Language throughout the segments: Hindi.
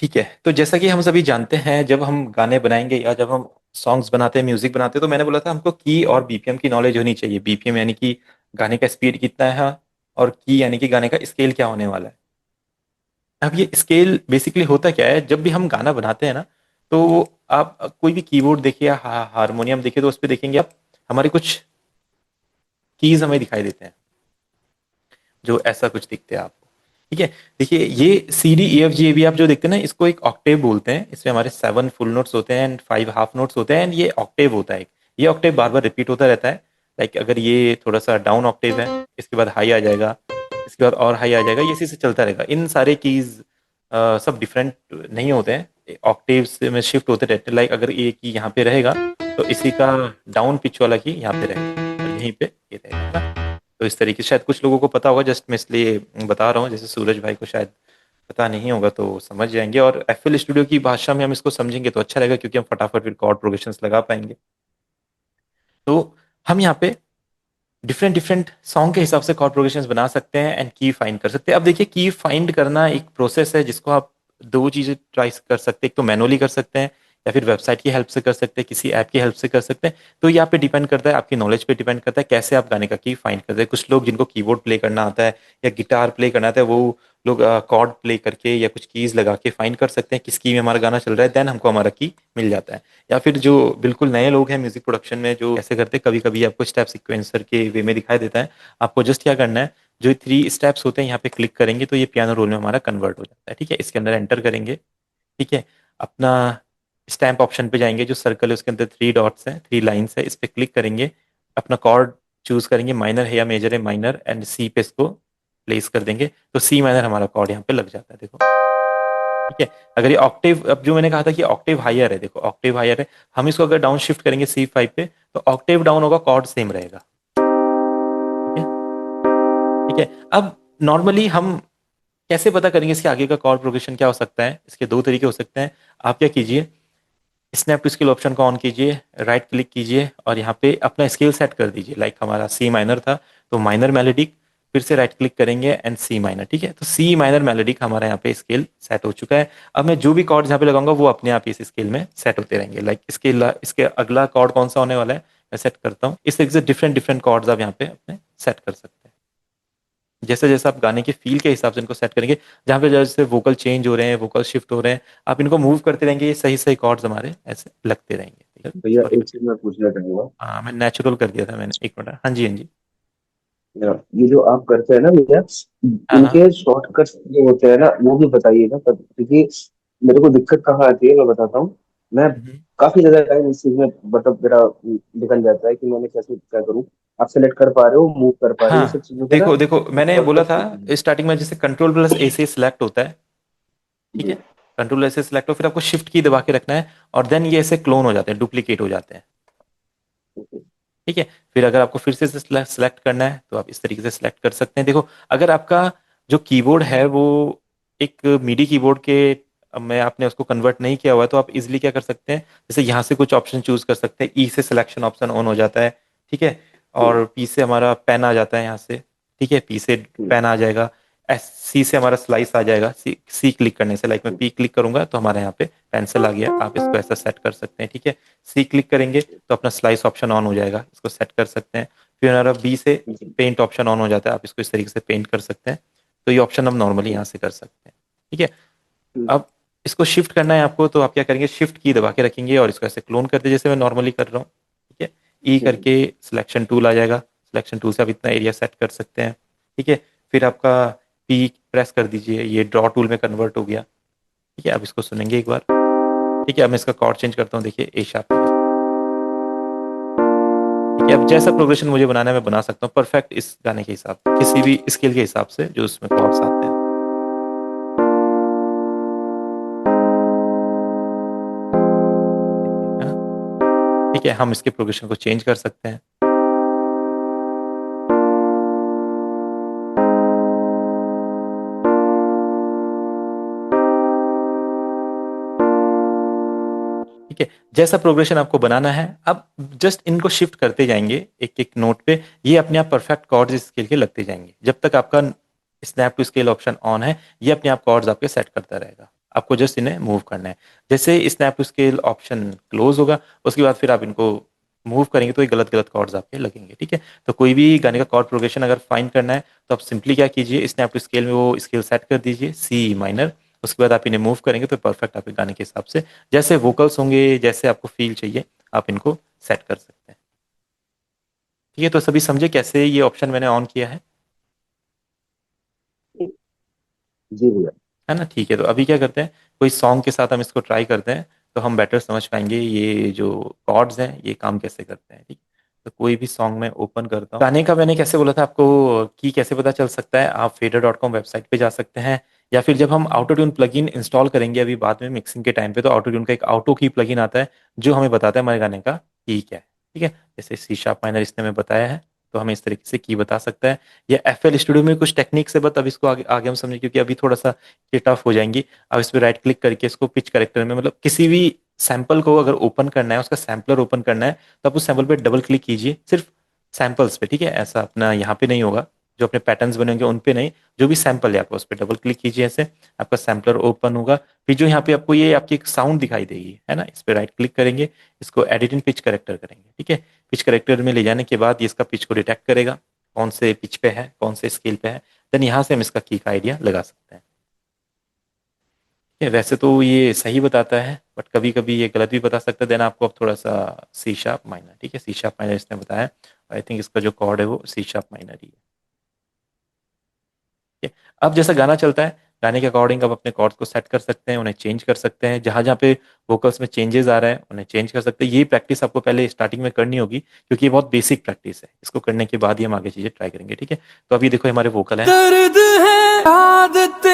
ठीक है, तो जैसा कि हम सभी जानते हैं, जब हम गाने बनाएंगे या जब हम सॉन्ग्स बनाते हैं, म्यूजिक बनाते हैं, तो मैंने बोला था हमको की और बीपीएम की नॉलेज होनी चाहिए। बीपीएम यानी कि गाने का स्पीड कितना है, और की यानी कि गाने का स्केल क्या होने वाला है। अब ये स्केल बेसिकली होता क्या है, जब भी हम गाना बनाते हैं ना, तो आप कोई भी कीबोर्ड देखिए या हारमोनियम देखिए, तो उस पर देखेंगे आप, हमारे कुछ कीज हमें दिखाई देते हैं, जो ऐसा कुछ दिखते हैं आपको। ठीक है, देखिए ये C D E F G A B आप जो देखते हैं ना, इसको एक ऑक्टेव बोलते हैं। इसमें हमारे 7 फुल नोट्स होते हैं एंड 5 हाफ नोट्स होते हैं, एंड ये ऑक्टेव होता है। ये ऑक्टेव बार बार रिपीट होता रहता है। लाइक अगर ये थोड़ा सा डाउन ऑक्टेव है, इसके बाद हाई आ जाएगा, इसके बाद और हाई आ जाएगा, ये इसी से चलता रहेगा। इन सारे कीज सब डिफरेंट नहीं होते हैं, ऑक्टेव में शिफ्ट होते रहते हैं। लाइक अगर ये की यहाँ पे रहेगा, तो इसी का डाउन पिच वाला की यहाँ पे रहेगा, और यहीं पे ये रहेगा, है ना। तो इस तरीके से शायद कुछ लोगों को पता होगा, जस्ट मैं इसलिए बता रहा हूँ। जैसे सूरज भाई को शायद पता नहीं होगा, तो समझ जाएंगे, और एफएल स्टूडियो की भाषा में हम इसको समझेंगे तो अच्छा रहेगा, क्योंकि हम फटाफट फिर कॉर्ड प्रोग्रेशंस लगा पाएंगे। तो हम यहाँ पे डिफरेंट डिफरेंट सॉन्ग के हिसाब से कॉर्ड प्रोग्रेशंस बना सकते हैं एंड की फाइंड कर सकते हैं। अब देखिए, की फाइंड करना एक प्रोसेस है, जिसको आप दो चीजें ट्राई कर सकते हैं। एक तो मैनुअली कर सकते हैं, या फिर वेबसाइट की हेल्प से कर सकते हैं, किसी ऐप की हेल्प से कर सकते हैं। तो ये आप पे डिपेंड करता है, आपकी नॉलेज पे डिपेंड करता है, कैसे आप गाने का की फाइंड करते हैं। कुछ लोग जिनको कीबोर्ड प्ले करना आता है या गिटार प्ले करना आता है, वो लोग कॉर्ड प्ले करके या कुछ कीज लगा के फाइंड कर सकते हैं किस की में हमारा गाना चल रहा है, देन हमको हमारा की मिल जाता है। या फिर जो बिल्कुल नए लोग हैं म्यूजिक प्रोडक्शन में, जो ऐसे करते हैं, कभी कभी आपको स्टेप सिक्वेंसर के वे में दिखाई देता है। आपको जस्ट क्या करना है, जो 3 स्टेप्स होते हैं यहाँ पे क्लिक करेंगे, तो ये पियानो रोल में हमारा कन्वर्ट हो जाता है। ठीक है, इसके अंदर एंटर करेंगे। ठीक है, अपना स्टैम्प ऑप्शन पे जाएंगे, जो सर्कल है उसके अंदर 3 डॉट्स हैं, 3 लाइन्स है, इस पे क्लिक करेंगे। अपना कॉर्ड चूज करेंगे, माइनर है या मेजर है, माइनर, एंड सी पे इसको प्लेस कर देंगे, तो सी माइनर हमारा कॉर्ड यहाँ पे लग जाता है, देखो। ठीक है, अगर ये ऑक्टेव, अब जो मैंने कहा था कि ऑक्टेव हायर है, देखो ऑक्टेव हायर है, हम इसको अगर डाउन शिफ्ट करेंगे C5 पे, तो ऑक्टेव डाउन होगा, कॉर्ड सेम रहेगा। ठीक है। ठीक है, अब नॉर्मली हम कैसे पता करेंगे इसके आगे का कॉर्ड प्रोग्रेशन क्या हो सकता है। इसके दो तरीके हो सकते हैं। आप क्या कीजिए, स्नैप टू स्केल ऑप्शन को ऑन कीजिए, राइट क्लिक कीजिए, और यहाँ पे अपना स्केल सेट कर दीजिए। लाइक हमारा सी माइनर था, तो माइनर मेलोडिक, फिर से राइट क्लिक करेंगे एंड सी माइनर। ठीक है, तो सी माइनर मेलोडिक हमारा यहाँ पे स्केल सेट हो चुका है। अब मैं जो भी कॉर्ड यहाँ पे लगाऊंगा, वो अपने आप इस स्केल में सेट होते रहेंगे। लाइक इसके अगला कॉर्ड कौन सा होने वाला है, मैं सेट करता हूँ। इस तरीके से डिफरेंट डिफरेंट कॉर्ड्स आप यहाँ पे अपने सेट कर सकते हैं। जैसे जैसे आप गाने के फील के हिसाब से इनको सेट करेंगे, जहाँ पे जैसे वोकल चेंज हो रहे हैं, वोकल शिफ्ट हो रहे हैं, आप इनको मूव करते रहेंगे, ये सही सही कॉर्ड्स हमारे ऐसे लगते रहेंगे। भैया सॉरी, एक चीज मैं पूछना चाहूंगा। हाँ मैं नेचुरल कर दिया था मैंने, एक मिनट। हाँ जी, हाँ जी। ये जो आप करते हैं ना भैया, हाँ हाँ। इनके शॉर्टकट्स जो होते हैं ना, वो भी बताइएगा क्योंकि मेरे को दिक्कत कहाँ आती है मैं बताता हूँ। मैं हम्म। काफी ज्यादा टाइम इस चीज में मतलब मेरा निकल जाता है कि मैंने कैसे क्या करूँ। आप सेलेक्ट कर पा रहे हो, मूव कर पा रहे हो, ये सब हाँ, चीजों का ना देखो देखो, मैंने बोला था शॉर्टकट। स्टार्टिंग में, जैसे कंट्रोल प्लस ए से सिलेक्ट होता है। ठीक जी। है, कंट्रोल ऐसे सिलेक्ट हो, फिर आपको शिफ्ट की दबा के रखना है, और देन ये ऐसे क्लोन हो जाते हैं, डुप्लीकेट हो जाते हैं। ठीक है, फिर अगर आपको फिर से सिलेक्ट करना है, तो आप इस तरीके से सिलेक्ट कर सकते हैं। देखो, अगर आपका जो कीबोर्ड है वो एक मीडी कीबोर्ड के में आपने उसको कन्वर्ट नहीं किया हुआ है, तो आप इजिली क्या कर सकते हैं, जैसे यहाँ से कुछ ऑप्शन चूज कर सकते हैं। ई से सिलेक्शन ऑप्शन ऑन हो जाता है। ठीक है, और पी से हमारा पेन आ जाता है यहाँ से। ठीक है, पी से पेन आ जाएगा। एस सी से हमारा स्लाइस आ जाएगा, सी सी क्लिक करने से। लाइक मैं पी क्लिक करूंगा तो हमारे यहाँ पे पेंसिल आ गया, आप इसको ऐसा सेट कर सकते हैं। ठीक है, सी क्लिक करेंगे तो अपना स्लाइस ऑप्शन ऑन हो जाएगा, इसको सेट कर सकते हैं। फिर हमारा बी से पेंट ऑप्शन ऑन हो जाता है, आप इसको इस तरीके से पेंट कर सकते हैं। तो ये ऑप्शन हम नॉर्मली यहाँ से कर सकते हैं। ठीक है, अब इसको शिफ्ट करना है आपको, तो आप क्या करेंगे, शिफ्ट की दबा के रखेंगे और इसको ऐसे क्लोन कर दे, जैसे मैं नॉर्मली कर रहा हूँ। ठीक है, ई करके सिलेक्शन टूल आ जाएगा, सिलेक्शन टूल से आप इतना एरिया सेट कर सकते हैं। ठीक है, फिर आपका पी प्रेस कर दीजिए, ये ड्रॉ टूल में कन्वर्ट हो गया। ठीक है, अब इसको सुनेंगे एक बार। ठीक है, अब मैं इसका कॉर्ड चेंज करता हूँ, देखिए ए शार्प। ठीक है, अब जैसा प्रोग्रेशन मुझे बनाना है मैं बना सकता हूँ परफेक्ट, इस गाने के हिसाब से, किसी भी स्केल के हिसाब से जो उसमें कॉर्ड्स आते हैं। है ना। ठीक है, हम इसके प्रोग्रेशन को चेंज कर सकते हैं। ठीक है, जैसा प्रोग्रेशन आपको बनाना है, अब जस्ट इनको शिफ्ट करते जाएंगे एक एक नोट पे, ये अपने आप परफेक्ट कॉर्ड्स इस स्केल के लगते जाएंगे। जब तक आपका snap to scale option on है, ये अपने आप कॉर्ड्स आपके सेट करता रहेगा। आपको जस्ट इन्हें मूव करना है। जैसे snap to scale option close होगा, उसके बाद फिर आप इनको मूव करेंगे तो ये गलत गलत कॉर्ड्स आपके लगेंगे, ठीक है। तो कोई भी गाने का कॉर्ड प्रोग्रेशन अगर फाइंड करना है तो आप सिंपली क्या कीजिए, स्नैप टू स्केल में वो स्केल सेट कर दीजिए सी माइनर, उसके बाद आप इन्हें मूव करेंगे तो परफेक्ट आपके गाने के हिसाब से जैसे वोकल्स होंगे, जैसे आपको फील चाहिए, आप इनको सेट कर सकते हैं। ठीक है, तो सभी समझे कैसे ये ऑप्शन मैंने ऑन किया जी भैया। है ना। ठीक है, तो अभी क्या करते हैं, कोई सॉन्ग के साथ हम इसको ट्राई करते हैं तो हम बेटर समझ पाएंगे ये जो कॉर्ड्स हैं ये काम कैसे करते हैं। ठीक, तो कोई भी सॉन्ग मैं ओपन करता हूँ। गाने का मैंने कैसे बोला था आपको कि कैसे पता चल सकता है, आप fader.com वेबसाइट पे जा सकते हैं, या फिर जब हम ऑटो ट्यून प्लगइन इंस्टॉल करेंगे अभी बाद में मिक्सिंग के टाइम पे, तो ऑटो ट्यून का एक ऑटो की प्लगइन आता है जो हमें बताता है हमारे गाने का की क्या है। ठीक है, जैसे सी शार्प माइनर इसने हमें बताया है, तो हमें इस तरीके से की बता सकता है। या FL स्टूडियो में कुछ टेक्निक्स है, बट अब इसको आगे आगे हम समझें क्योंकि अभी थोड़ा सा ये टफ हो जाएंगी। अब इस पर राइट क्लिक करके इसको पिच करेक्टर में, मतलब किसी भी सैंपल को अगर ओपन करना है, उसका सैम्पलर ओपन करना है, तो आप उस सैंपल पे डबल क्लिक कीजिए, सिर्फ सैंपल्स पे, ठीक है। ऐसा अपना यहाँ पे नहीं होगा, जो अपने पैटर्न्स बने होंगे उन पे नहीं, जो भी सैंपल है आपका उस पर डबल क्लिक कीजिए, ऐसे आपका सैंपलर ओपन होगा। फिर जो यहाँ पे आपको ये आपकी एक साउंड दिखाई देगी, है ना, इस पे राइट क्लिक करेंगे, इसको एडिट इन पिच करेक्टर करेंगे, ठीक है। पिच करेक्टर में ले जाने के बाद ये इसका पिच को डिटेक्ट करेगा, कौन से पिच पे है, कौन से स्केल पे है, देन यहाँ से हम इसका की का आइडिया लगा सकते हैं। वैसे तो ये सही बताता है, बट कभी कभी ये गलत भी बता सकता है, देन आपको अब थोड़ा सा सी शार्प माइनर, ठीक है, सी शार्प माइनर इसने बताया, आई थिंक इसका जो कॉर्ड है वो सी शार्प माइनर ही है। ठीक है, अब जैसा गाना चलता है, गाने के अकॉर्डिंग आप अपने कॉर्ड्स को सेट कर सकते हैं, उन्हें चेंज कर सकते हैं, जहां जहां पे वोकल्स में चेंजेस आ रहे हैं उन्हें चेंज कर सकते हैं। ये प्रैक्टिस आपको पहले स्टार्टिंग में करनी होगी क्योंकि ये बहुत बेसिक प्रैक्टिस है, इसको करने के बाद ही हम आगे चीजें ट्राई करेंगे। ठीक है, तो अभी देखो हमारे वोकल है, दर्द है आदतें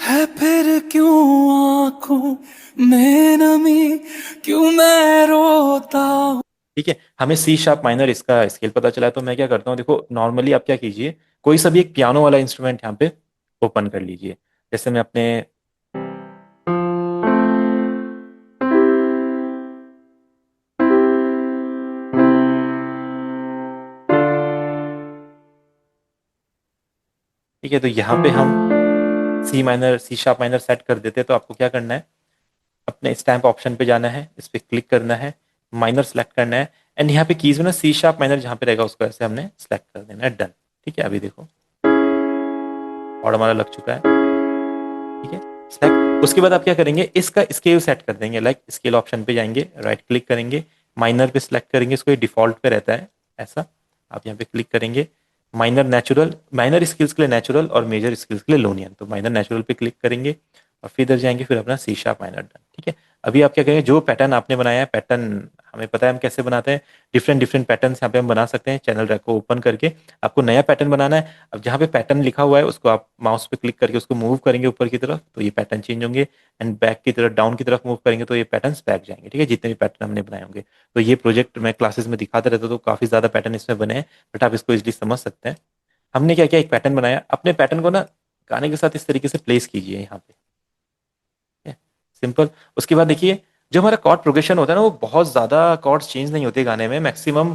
है फिर क्यों आंखों में नमी, क्यों मैं रोता हूँ। ठीक है, हमें सी शार्प माइनर इसका स्केल पता चला है, तो मैं क्या करता हूँ, देखो नॉर्मली आप क्या कीजिए, कोई सा भी एक पियानो वाला इंस्ट्रूमेंट यहाँ पे ओपन कर लीजिए। जैसे मैं अपने, ठीक है, तो यहाँ पे हम C minor C sharp minor set कर देते हैं। तो आपको क्या करना है, अपने स्टैम्प ऑप्शन पे जाना है, इस पे क्लिक करना है, माइनर सेलेक्ट करना है, एंड यहाँ पे कीज में ना सी शार्प माइनर जहाँ पे रहेगा उसको ऐसे हमने सेलेक्ट कर देना है, डन। ठीक है, अभी देखो और हमारा लग चुका है। ठीक है, सेलेक्ट, उसके बाद आप क्या करेंगे, इसका स्केल सेट कर देंगे, लाइक स्केल ऑप्शन पे जाएंगे, राइट क्लिक करेंगे, माइनर पे सिलेक्ट करेंगे, इसको डिफॉल्ट पे रहता है ऐसा, आप यहाँ पे क्लिक करेंगे, माइनर नेचुरल, माइनर स्किल्स के लिए नेचुरल और मेजर स्किल्स के लिए लोनियन, तो माइनर नेचुरल पे क्लिक करेंगे और फिर इधर जाएंगे, फिर अपना सी शार्प माइनर, डन। ठीक है, अभी आप क्या करेंगे, जो पैटर्न आपने बनाया है, पैटर्न हमें पता है हम कैसे बनाते हैं, डिफरेंट डिफरेंट पैटर्न यहाँ पे हम बना सकते हैं। चैनल रैक को ओपन करके आपको नया पैटर्न बनाना है, अब जहाँ पे पैटर्न लिखा हुआ है उसको आप माउस पे क्लिक करके उसको मूव करेंगे ऊपर की तरफ, तो ये पैटर्न चेंज होंगे, एंड बैक की तरफ, डाउन की तरफ मूव करेंगे तो ये पैटर्न बैक जाएंगे। ठीक है, जितने भी पैटर्न हमने बनाए होंगे, तो ये प्रोजेक्ट मैं क्लासेस में दिखाता रहता, तो काफी ज्यादा पैटर्न इसमें बने हैं, बट आप इसको इजिली समझ सकते हैं। हमने क्या किया, एक पैटर्न बनाया, अपने पैटर्न को ना गाने के साथ इस तरीके से प्लेस कीजिए यहाँ पे, सिंपल। उसके बाद देखिए, जो हमारा कॉर्ड प्रोग्रेशन होता है ना, वो बहुत ज्यादा कॉर्ड्स चेंज नहीं होते गाने में, मैक्सिमम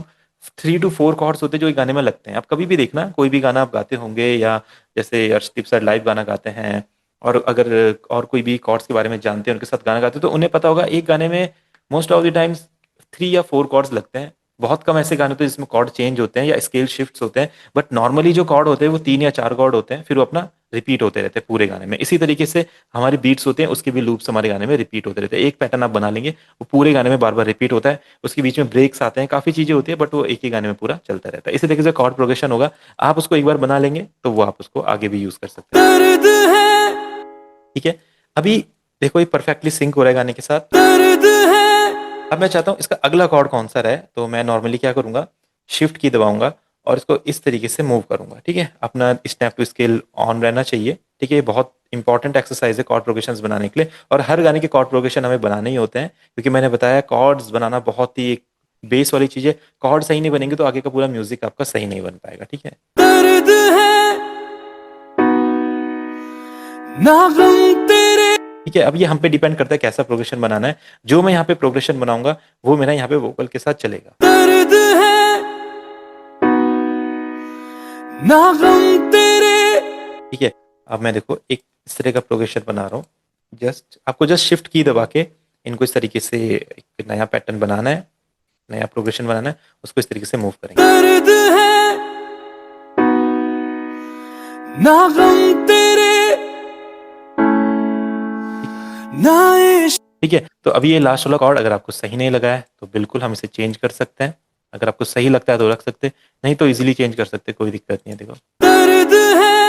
3 to 4 कॉर्ड्स होते हैं जो एक गाने में लगते हैं। आप कभी भी देखना, कोई भी गाना आप गाते होंगे, या जैसे अर्शदीप सर लाइव गाना गाते हैं, और अगर और कोई भी कॉर्ड्स के बारे में जानते हैं, उनके साथ गाना गाते हैं, तो उन्हें पता होगा एक गाने में मोस्ट ऑफ द टाइम्स 3 या 4 कॉर्ड्स लगते हैं। बहुत कम ऐसे गाने होते हैं जिसमें कॉर्ड चेंज होते हैं या स्केल शिफ्ट्स होते हैं, बट नॉर्मली जो कॉर्ड होते हैं वो 3 या 4 कॉर्ड होते हैं, फिर वो अपना रिपीट होते रहते हैं पूरे गाने में। इसी तरीके से हमारे बीट्स होते हैं, उसके भी लूप्स हमारे गाने में रिपीट होते रहते हैं। एक पैटर्न आप बना लेंगे, वो पूरे गाने में बार बार रिपीट होता है, उसके बीच में ब्रेक्स आते हैं, काफी चीजें होती है, बट वो एक ही गाने में पूरा चलता रहता है। इसी तरीके से कॉर्ड प्रोग्रेशन होगा, आप उसको एक बार बना लेंगे तो वो आप उसको आगे भी यूज कर सकते हैं। दर्द है, ठीक है, अभी देखो ये परफेक्टली सिंक हो रहा है गाने के साथ, दर्द है। अब मैं चाहता हूँ इसका अगला कॉर्ड कौन सा रहे, तो मैं नॉर्मली क्या करूंगा, शिफ्ट की दबाऊंगा और इसको इस तरीके से मूव करूंगा। ठीक है, अपना स्नैप टू स्केल ऑन रहना चाहिए। ठीक है, ये बहुत इंपॉर्टेंट एक्सरसाइज है कॉर्ड प्रोग्रेशंस बनाने के लिए, और हर गाने के कॉर्ड प्रोग्रेशन हमें बनाने ही होते हैं, क्योंकि मैंने बताया कॉर्ड्स बनाना बहुत ही एक बेस वाली चीज है। कॉर्ड सही नहीं बनेंगे तो आगे का पूरा म्यूजिक आपका सही नहीं बन पाएगा। ठीक है, दर्द है ना गम तेरे, ठीक है। अब ये हम पे डिपेंड करता है कैसा प्रोग्रेशन बनाना है, जो मैं यहाँ पे प्रोग्रेशन बनाऊंगा वो मेरा यहाँ पे वोकल के साथ चलेगा। दर्द है ना गम तेरे, ठीक है। अब मैं देखो एक इस तरह का प्रोग्रेशन बना रहा हूँ। जस्ट आपको जस्ट शिफ्ट की दबा के इनको इस तरीके से एक नया पैटर्न बनाना है, नया प्रोग्रेशन बनाना है, उसको इस तरीके से मूव करेंगे। दर्द है ना गम तेरे ना इश्क। ठीक है, तो अभी ये लास्ट वाला कॉर्ड अगर आपको सही नहीं लगा है तो बिल्कुल हम इसे चेंज कर सकते हैं। अगर आपको सही लगता है तो रख सकते हैं, नहीं तो इजीली चेंज कर सकते हैं, कोई दिक्कत नहीं है। देखो दर्द है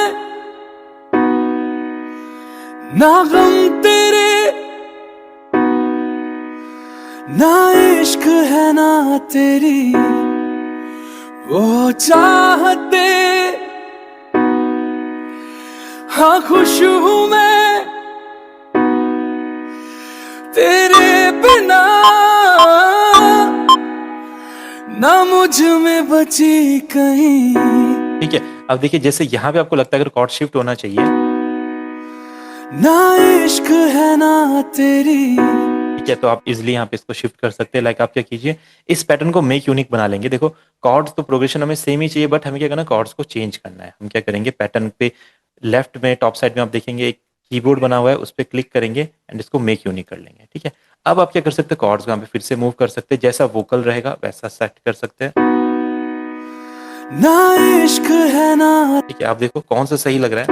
ना गम तेरे ना इश्क है ना तेरी वो चाहते। हाँ खुश हूं मैं तेरे बिना ना मुझ में बची कहीं। ठीक है, अब देखिए जैसे यहाँ पे आपको लगता है अगर कॉर्ड शिफ्ट होना चाहिए, ना इश्क है ना तेरी। ठीक है, तो आप इजिली यहाँ पे इसको शिफ्ट कर सकते हैं। लाइक आप क्या कीजिए, इस पैटर्न को मेक यूनिक बना लेंगे। देखो कॉर्ड्स तो प्रोग्रेशन हमें सेम ही चाहिए, बट हमें क्या करना, कॉर्ड्स को चेंज करना है। हम क्या करेंगे, पैटर्न पे लेफ्ट में टॉप साइड में आप देखेंगे एक कीबोर्ड बना हुआ है, उस पर क्लिक करेंगे एंड इसको मेक यूनिक कर लेंगे। ठीक है, अब आप क्या कर सकते हैं, कॉर्ड्स को यहाँ पे फिर से मूव कर सकते हैं, जैसा वोकल रहेगा वैसा सेट कर सकते हैं। ना इश्क है ना, ठीक है, आप देखो कौन सा सही लग रहा है।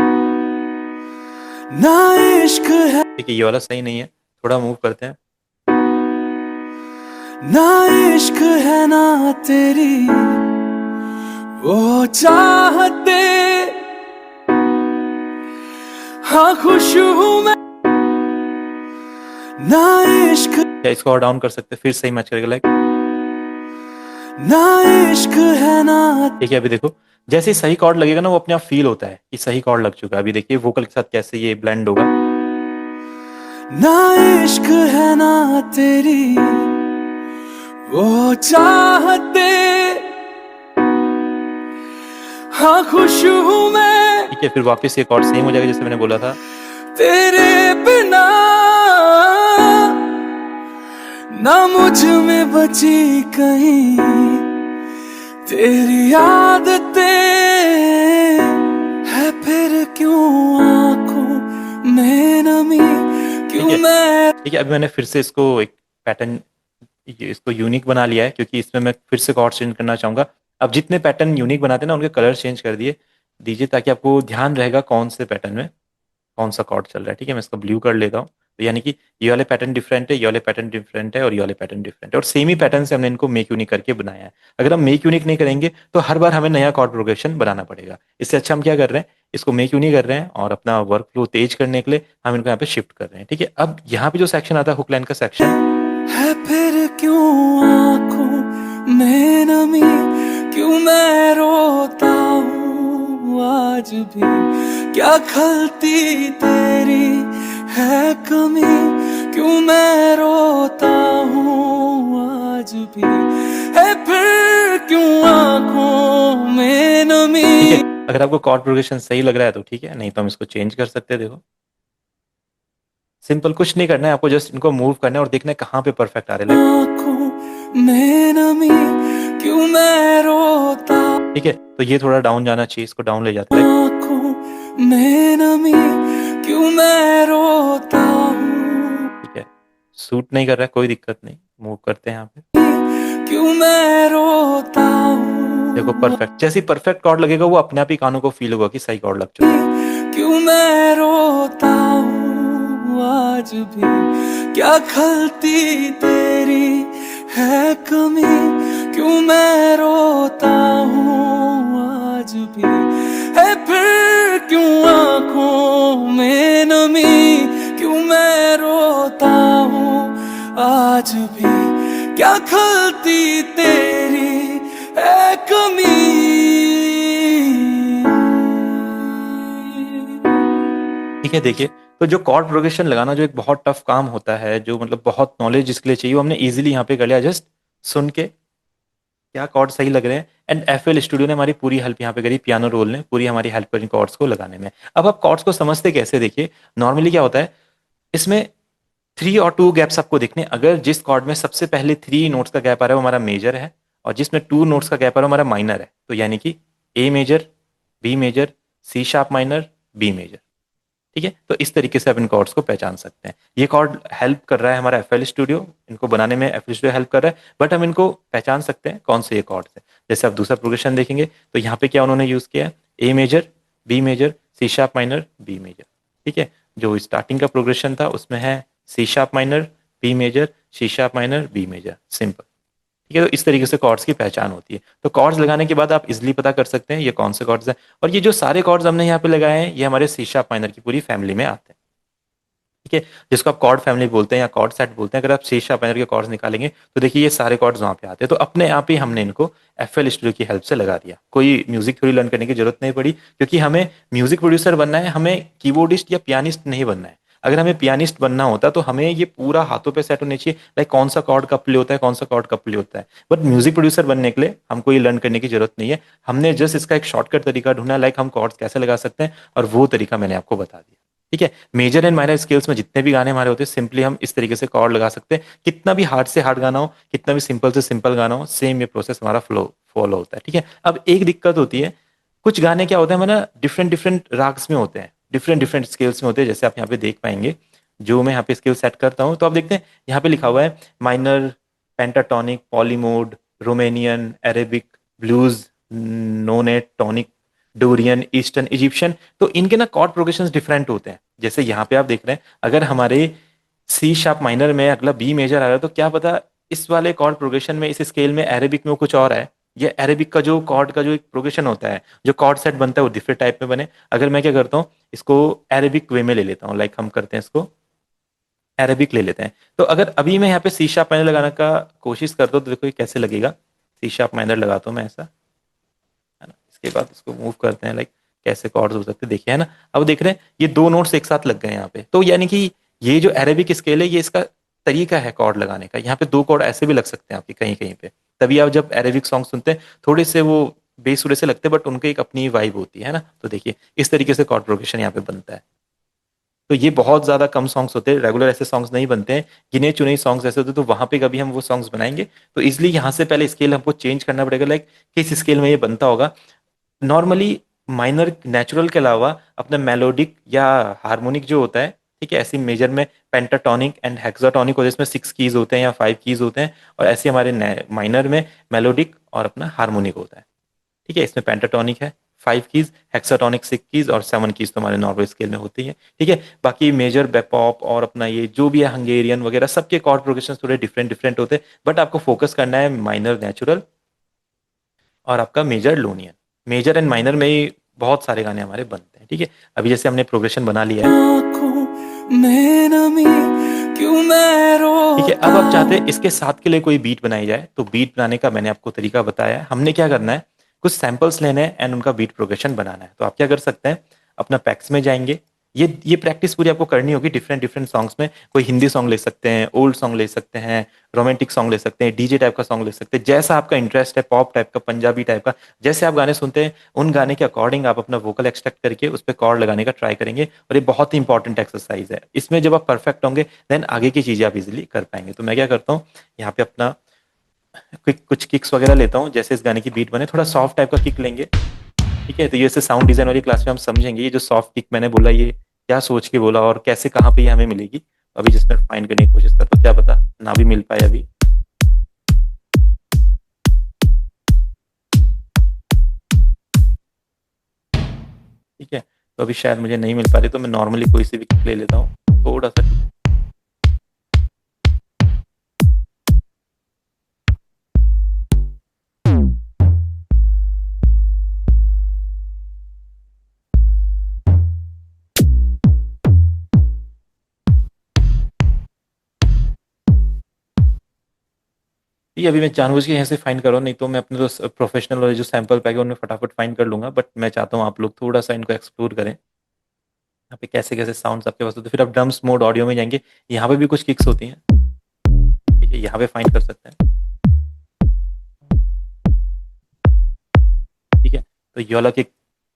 ना इश्क है, ठीक है, ये वाला सही नहीं है, थोड़ा मूव करते हैं। ना इश्क है ना तेरी वो चाहते। हाँ खुश हूं मैं ना इश्क, या इसको और डाउन कर सकते हैं, फिर सही मैच करेगा। लाइक ना इश्क है ना। ठीक है, अभी देखो जैसे ही सही कॉर्ड लगेगा ना, वो अपने आप फील होता है कि सही कॉर्ड लग चुका है। अभी देखिए वोकल के साथ कैसे ये ब्लेंड होगा। ना इश्क है ना तेरी वो चाहते। हाँ खुश हूं मैं ठीक है, फिर वापस ये कॉर्ड सेम हो जाएगा जैसे मैंने बोला था। तेरे बिना ना मुझ में बची कहीं तेरी आदतें है। फिर क्यों आंखों में नमी क्यों मैं। ठीक है, अभी मैंने फिर से इसको एक पैटर्न, इसको यूनिक बना लिया है, क्योंकि इसमें मैं फिर से कॉर्ड चेंज करना चाहूंगा। अब जितने पैटर्न यूनिक बनाते हैं ना, उनके कलर चेंज कर दिए दीजिए, ताकि आपको ध्यान रहेगा कौन से पैटर्न में कौन सा कॉर्ड चल रहा है। ठीक है, मैं इसको ब्लू कर लेता हूँ, तो यानी कि ये वाले पैटर्न डिफरेंट है, ये वाले पैटर्न डिफरेंट है और ये वाले पैटर्न डिफरेंट है, और सेम ही पैटर्न से हमने इनको मेक यूनिक करके बनाया है। अगर हम मेक यूनिक नहीं करेंगे तो हर बार हमें नया कॉर्ड प्रोग्रेशन बनाना पड़ेगा। इससे अच्छा हम क्या कर रहे हैं, इसको मेक यूनिक कर रहे हैं और अपना वर्क फ्लो तेज करने के लिए हम इनको यहाँ पे शिफ्ट कर रहे हैं। ठीक है, अब यहाँ पे जो सेक्शन आता है हुक लाइन का सेक्शन है। फिर क्यों आंखों में नमी क्यों मैं रोता हूँ आज भी। क्या खलती तेरी है कमी क्यों मैं रोता हूँ आज भी। है फिर क्यों आंखों में नमी। ठीक है, अगर आपको कॉर्ड प्रोग्रेशन सही लग रहा है तो ठीक है, नहीं तो हम इसको चेंज कर सकते हैं। देखो सिंपल, कुछ नहीं करना है आपको, जस्ट इनको मूव करना है और देखना है कहाँ पे परफेक्ट आ रहे हैं। आंखों में नमी क्यों मैं रोता। ठीक है, तो ये थोड़ा डाउन जाना चाहिए, इसको डाउन ले जाते हैं। आंखों में नमी क्यों मैं रोता हूँ। ठीक है, सूट नहीं कर रहा है, कोई दिक्कत नहीं, मूव करते हैं यहाँ पे। क्यों मैं रोता हूँ। देखो परफेक्ट, जैसे ही परफेक्ट कॉर्ड लगेगा वो अपने आप ही कानों को फील होगा कि सही कॉर्ड लग चुका है। क्यों मैं रोता हूँ आज भी। क्या खलती तेरी है कमी क्यों मैं रोता हूँ आज भी। है फिर क्यों आंखों में नमी क्यों मैं रोता हूँ आज भी। क्या खलती तेरी है कमी। ठीक है, देखिए तो जो कॉर्ड प्रोग्रेशन लगाना जो एक बहुत टफ काम होता है, जो मतलब बहुत नॉलेज जिसके लिए चाहिए, वो हमने इजीली यहाँ पे कर लिया, जस्ट सुन के क्या कॉर्ड सही लग रहे हैं। एंड एफएल स्टूडियो ने हमारी पूरी हेल्प यहाँ पे करी, पियानो रोल ने पूरी हमारी हेल्प करी कॉर्ड्स को लगाने में। अब आप कॉर्ड्स को समझते कैसे, देखिए नॉर्मली क्या होता है, इसमें 3 और 2 गैप्स आपको दिखने। अगर जिस कॉर्ड में सबसे पहले 3 नोट्स का गैप आ रहा है वो हमारा मेजर है, और जिसमें 2 नोट्स का गैप आ रहा है वो हमारा माइनर है, तो यानी कि A major, B major, C sharp minor, B major. ठीक है, तो इस तरीके से आप इन कॉर्ड्स को पहचान सकते हैं। ये कॉर्ड हेल्प कर रहा है हमारा एफएल स्टूडियो, इनको बनाने में एफएल स्टूडियो हेल्प कर रहा है, बट हम इनको पहचान सकते हैं कौन से ये कॉर्ड्स है। जैसे आप दूसरा प्रोग्रेशन देखेंगे तो यहाँ पे क्या उन्होंने यूज किया है, A major, B major, C sharp minor, B major. ठीक है, जो स्टार्टिंग का प्रोग्रेशन था उसमें है C sharp minor, B major, C sharp minor, B major, simple. ठीक है, तो इस तरीके से कॉर्ड्स की पहचान होती है। तो कॉर्ड्स लगाने के बाद आप इजिली पता कर सकते हैं ये कौन से कॉर्ड्स हैं। और ये जो सारे कॉर्ड्स हमने यहाँ पे लगाए हैं ये हमारे सी शार्प माइनर की पूरी फैमिली में आते हैं। ठीक है, जिसको आप कॉर्ड फैमिली बोलते हैं या कॉर्ड सेट बोलते हैं। अगर आप सी शार्प माइनर के कॉर्ड्स निकालेंगे तो देखिए ये सारे कॉर्ड्स वहाँ पे आते हैं। तो अपने आप ही हमने इनको एफएल स्टूडियो की हेल्प से लगा दिया, कोई म्यूजिक थ्योरी लर्न करने की जरूरत नहीं पड़ी, क्योंकि हमें म्यूजिक प्रोड्यूसर बनना है, हमें कीबोर्डिस्ट या पियानिस्ट नहीं बनना है। अगर हमें पियानिस्ट बनना होता तो हमें ये पूरा हाथों पे सेट होने चाहिए, लाइक कौन सा कॉर्ड कब प्ले होता है, कौन सा कॉर्ड कब प्ले होता है। बट म्यूजिक प्रोड्यूसर बनने के लिए हमको ये लर्न करने की जरूरत नहीं है। हमने जस्ट इसका एक शॉर्टकट तरीका ढूंढा, लाइक हम कॉर्ड्स कैसे लगा सकते हैं, और वो तरीका मैंने आपको बता दिया। ठीक है, मेजर एंड माइनर स्केल्स में जितने भी गाने हमारे होते हैं सिंपली हम इस तरीके से कॉर्ड लगा सकते हैं। कितना भी हार्ड से हार्ड गाना हो, कितना भी सिंपल से सिंपल गाना हो, सेम ये प्रोसेस हमारा फॉलो होता है। ठीक है, अब एक दिक्कत होती है, कुछ गाने क्या होते हैं हमारा डिफरेंट डिफरेंट राग्स में होते हैं, डिफरेंट डिफरेंट स्केल्स में होते हैं। जैसे आप यहाँ पे देख पाएंगे, जो मैं यहाँ पे स्केल सेट करता हूँ तो आप देखते हैं यहाँ पे लिखा हुआ है minor, pentatonic, polymode, Romanian, Arabic, blues, nonet, tonic, Dorian, eastern, Egyptian. तो इनके ना कॉर्ड प्रोग्रेशन डिफरेंट होते हैं। जैसे यहाँ पे आप देख रहे हैं, अगर हमारे सी शार्प माइनर में अगला बी मेजर आ रहा है तो क्या पता इस वाले कॉर्ड प्रोग्रेशन में, इस स्केल में अरेबिक में वो कुछ और है। ये अरेबिक का जो कॉर्ड का जो एक प्रोग्रेशन होता है, जो कॉर्ड सेट बनता है वो डिफरेंट टाइप में बने। अगर मैं क्या करता हूँ, इसको अरेबिक वे में ले लेता हूँ, लाइक हम करते हैं इसको अरेबिक ले लेते हैं। तो अगर अभी मैं यहाँ पे सी शार्प माइनर लगाने का कोशिश करता हूँ तो देखो ये कैसे लगेगा। सी शार्प माइनर लगाता हूँ मैं ऐसा, है ना, इसके बाद इसको मूव करते हैं, लाइक कैसे कॉर्ड्स हो सकते हैं देखिए, है ना। अब देख रहे हैं ये दो नोट्स एक साथ लग गए यहाँ पे। तो यानी कि ये जो अरेबिक स्केल है ये इसका तरीका है कॉर्ड लगाने का। यहाँ पे दो कॉर्ड ऐसे भी लग सकते हैं आपके कहीं कहीं पे। तभी आप जब अरेबिक सॉन्ग सुनते हैं थोड़े से वो बेसुरे से लगते हैं, बट उनकी एक अपनी वाइब होती है ना। तो देखिए इस तरीके से कॉर्ड प्रोग्रेशन यहाँ पे बनता है। तो ये बहुत ज्यादा कम सॉन्ग्स होते हैं, रेगुलर ऐसे सॉन्ग्स नहीं बनते हैं, गिने चुने सॉन्ग्स ऐसे होते हैं। तो वहां पे कभी हम वो सॉन्ग्स बनाएंगे तो इसलिए यहाँ से पहले स्केल हमको चेंज करना पड़ेगा, लाइक किस स्केल में ये बनता होगा। नॉर्मली माइनर नेचुरल के अलावा अपना मेलोडिक या हार्मोनिक जो होता है, ठीक है, ऐसी मेजर में पेंटाटोनिक एंड हेक्साटोनिक होते हैं, इसमें 6 कीज होते हैं या 5 कीज होते हैं। और ऐसे हमारे माइनर में मेलोडिक और अपना हार्मोनिक होता है। ठीक है, इसमें पेंटाटोनिक है 5 कीज, हेक्साटोनिक 6 कीज और 7 कीज तो हमारे नॉर्मल स्केल में होती है। ठीक है, बाकी मेजर बेपॉप और अपना ये जो भी है हंगेरियन वगैरह सबके कॉर्ड प्रोग्रेशन थोड़े डिफरेंट डिफरेंट होते हैं। बट आपको फोकस करना है माइनर नेचुरल और आपका मेजर लोनियन। मेजर एंड माइनर में ही बहुत सारे गाने हमारे बनते हैं। ठीक है, अभी जैसे हमने प्रोग्रेशन बना लिया है, आँखों में नमी क्यों मैं ठीक है। रोता अब आप चाहते हैं हूँ। इसके साथ के लिए कोई बीट बनाई जाए, तो बीट बनाने का मैंने आपको तरीका बताया है। हमने क्या करना है, कुछ सैंपल्स लेने हैं एंड उनका बीट प्रोग्रेशन बनाना है। तो आप क्या कर सकते हैं, अपना पैक्स में जाएंगे। ये प्रैक्टिस पूरी आपको करनी होगी डिफरेंट डिफरेंट सॉन्ग्स में। कोई हिंदी सॉन्ग ले सकते हैं, ओल्ड सॉन्ग ले सकते हैं, रोमांटिक सॉन्ग ले सकते हैं, डीजे टाइप का सॉन्ग ले सकते हैं, जैसा आपका इंटरेस्ट है, पॉप टाइप का, पंजाबी टाइप का, जैसे आप गाने सुनते हैं उन गाने के अकॉर्डिंग आप अपना वोकल एक्सट्रैक्ट करके उस पर कॉर्ड लगाने का ट्राई करेंगे। और ये बहुत ही इंपॉर्टेंट एक्सरसाइज है। इसमें जब आप परफेक्ट होंगे देन आगे की चीजें आप इजिली कर पाएंगे। तो मैं क्या करता हूँ, यहाँ पे अपना कुछ किक्स वगैरह लेता हूँ। जैसे इस गाने की बीट बने थोड़ा सॉफ्ट टाइप का किक लेंगे। ठीक है, तो ये साउंड डिजाइन वाली क्लास में हम समझेंगे ये जो सॉफ्ट किक मैंने बोला ये क्या सोच के बोला और कैसे कहाँ पे ये हमें मिलेगी। अभी जिसमें फाइंड करने की कोशिश करता हूँ, क्या पता ना भी मिल पाए अभी। ठीक है, तो अभी शायद मुझे नहीं मिल पा रही, तो मैं नॉर्मली कोई सी भी किक ले लेता हूँ थोड़ा सा। ये अभी मैं जानबूझ के यहाँ से फाइंड कर रहा हूँ, नहीं तो मैं अपने जो प्रोफेशनल वाले जो सैंपल पैक है उनमें फटाफट फाइंड कर लूंगा। बट मैं चाहता हूँ आप लोग थोड़ा सा इनको एक्सप्लोर करें, यहाँ पे कैसे कैसे साउंड्स आपके पास होते हैं। फिर आप ड्रम्स मोड ऑडियो में जाएंगे, यहाँ पे भी कुछ किक्स होती हैं। ठीक है, यहाँ पे फाइंड कर सकते हैं। ठीक है, तो ये वाला किक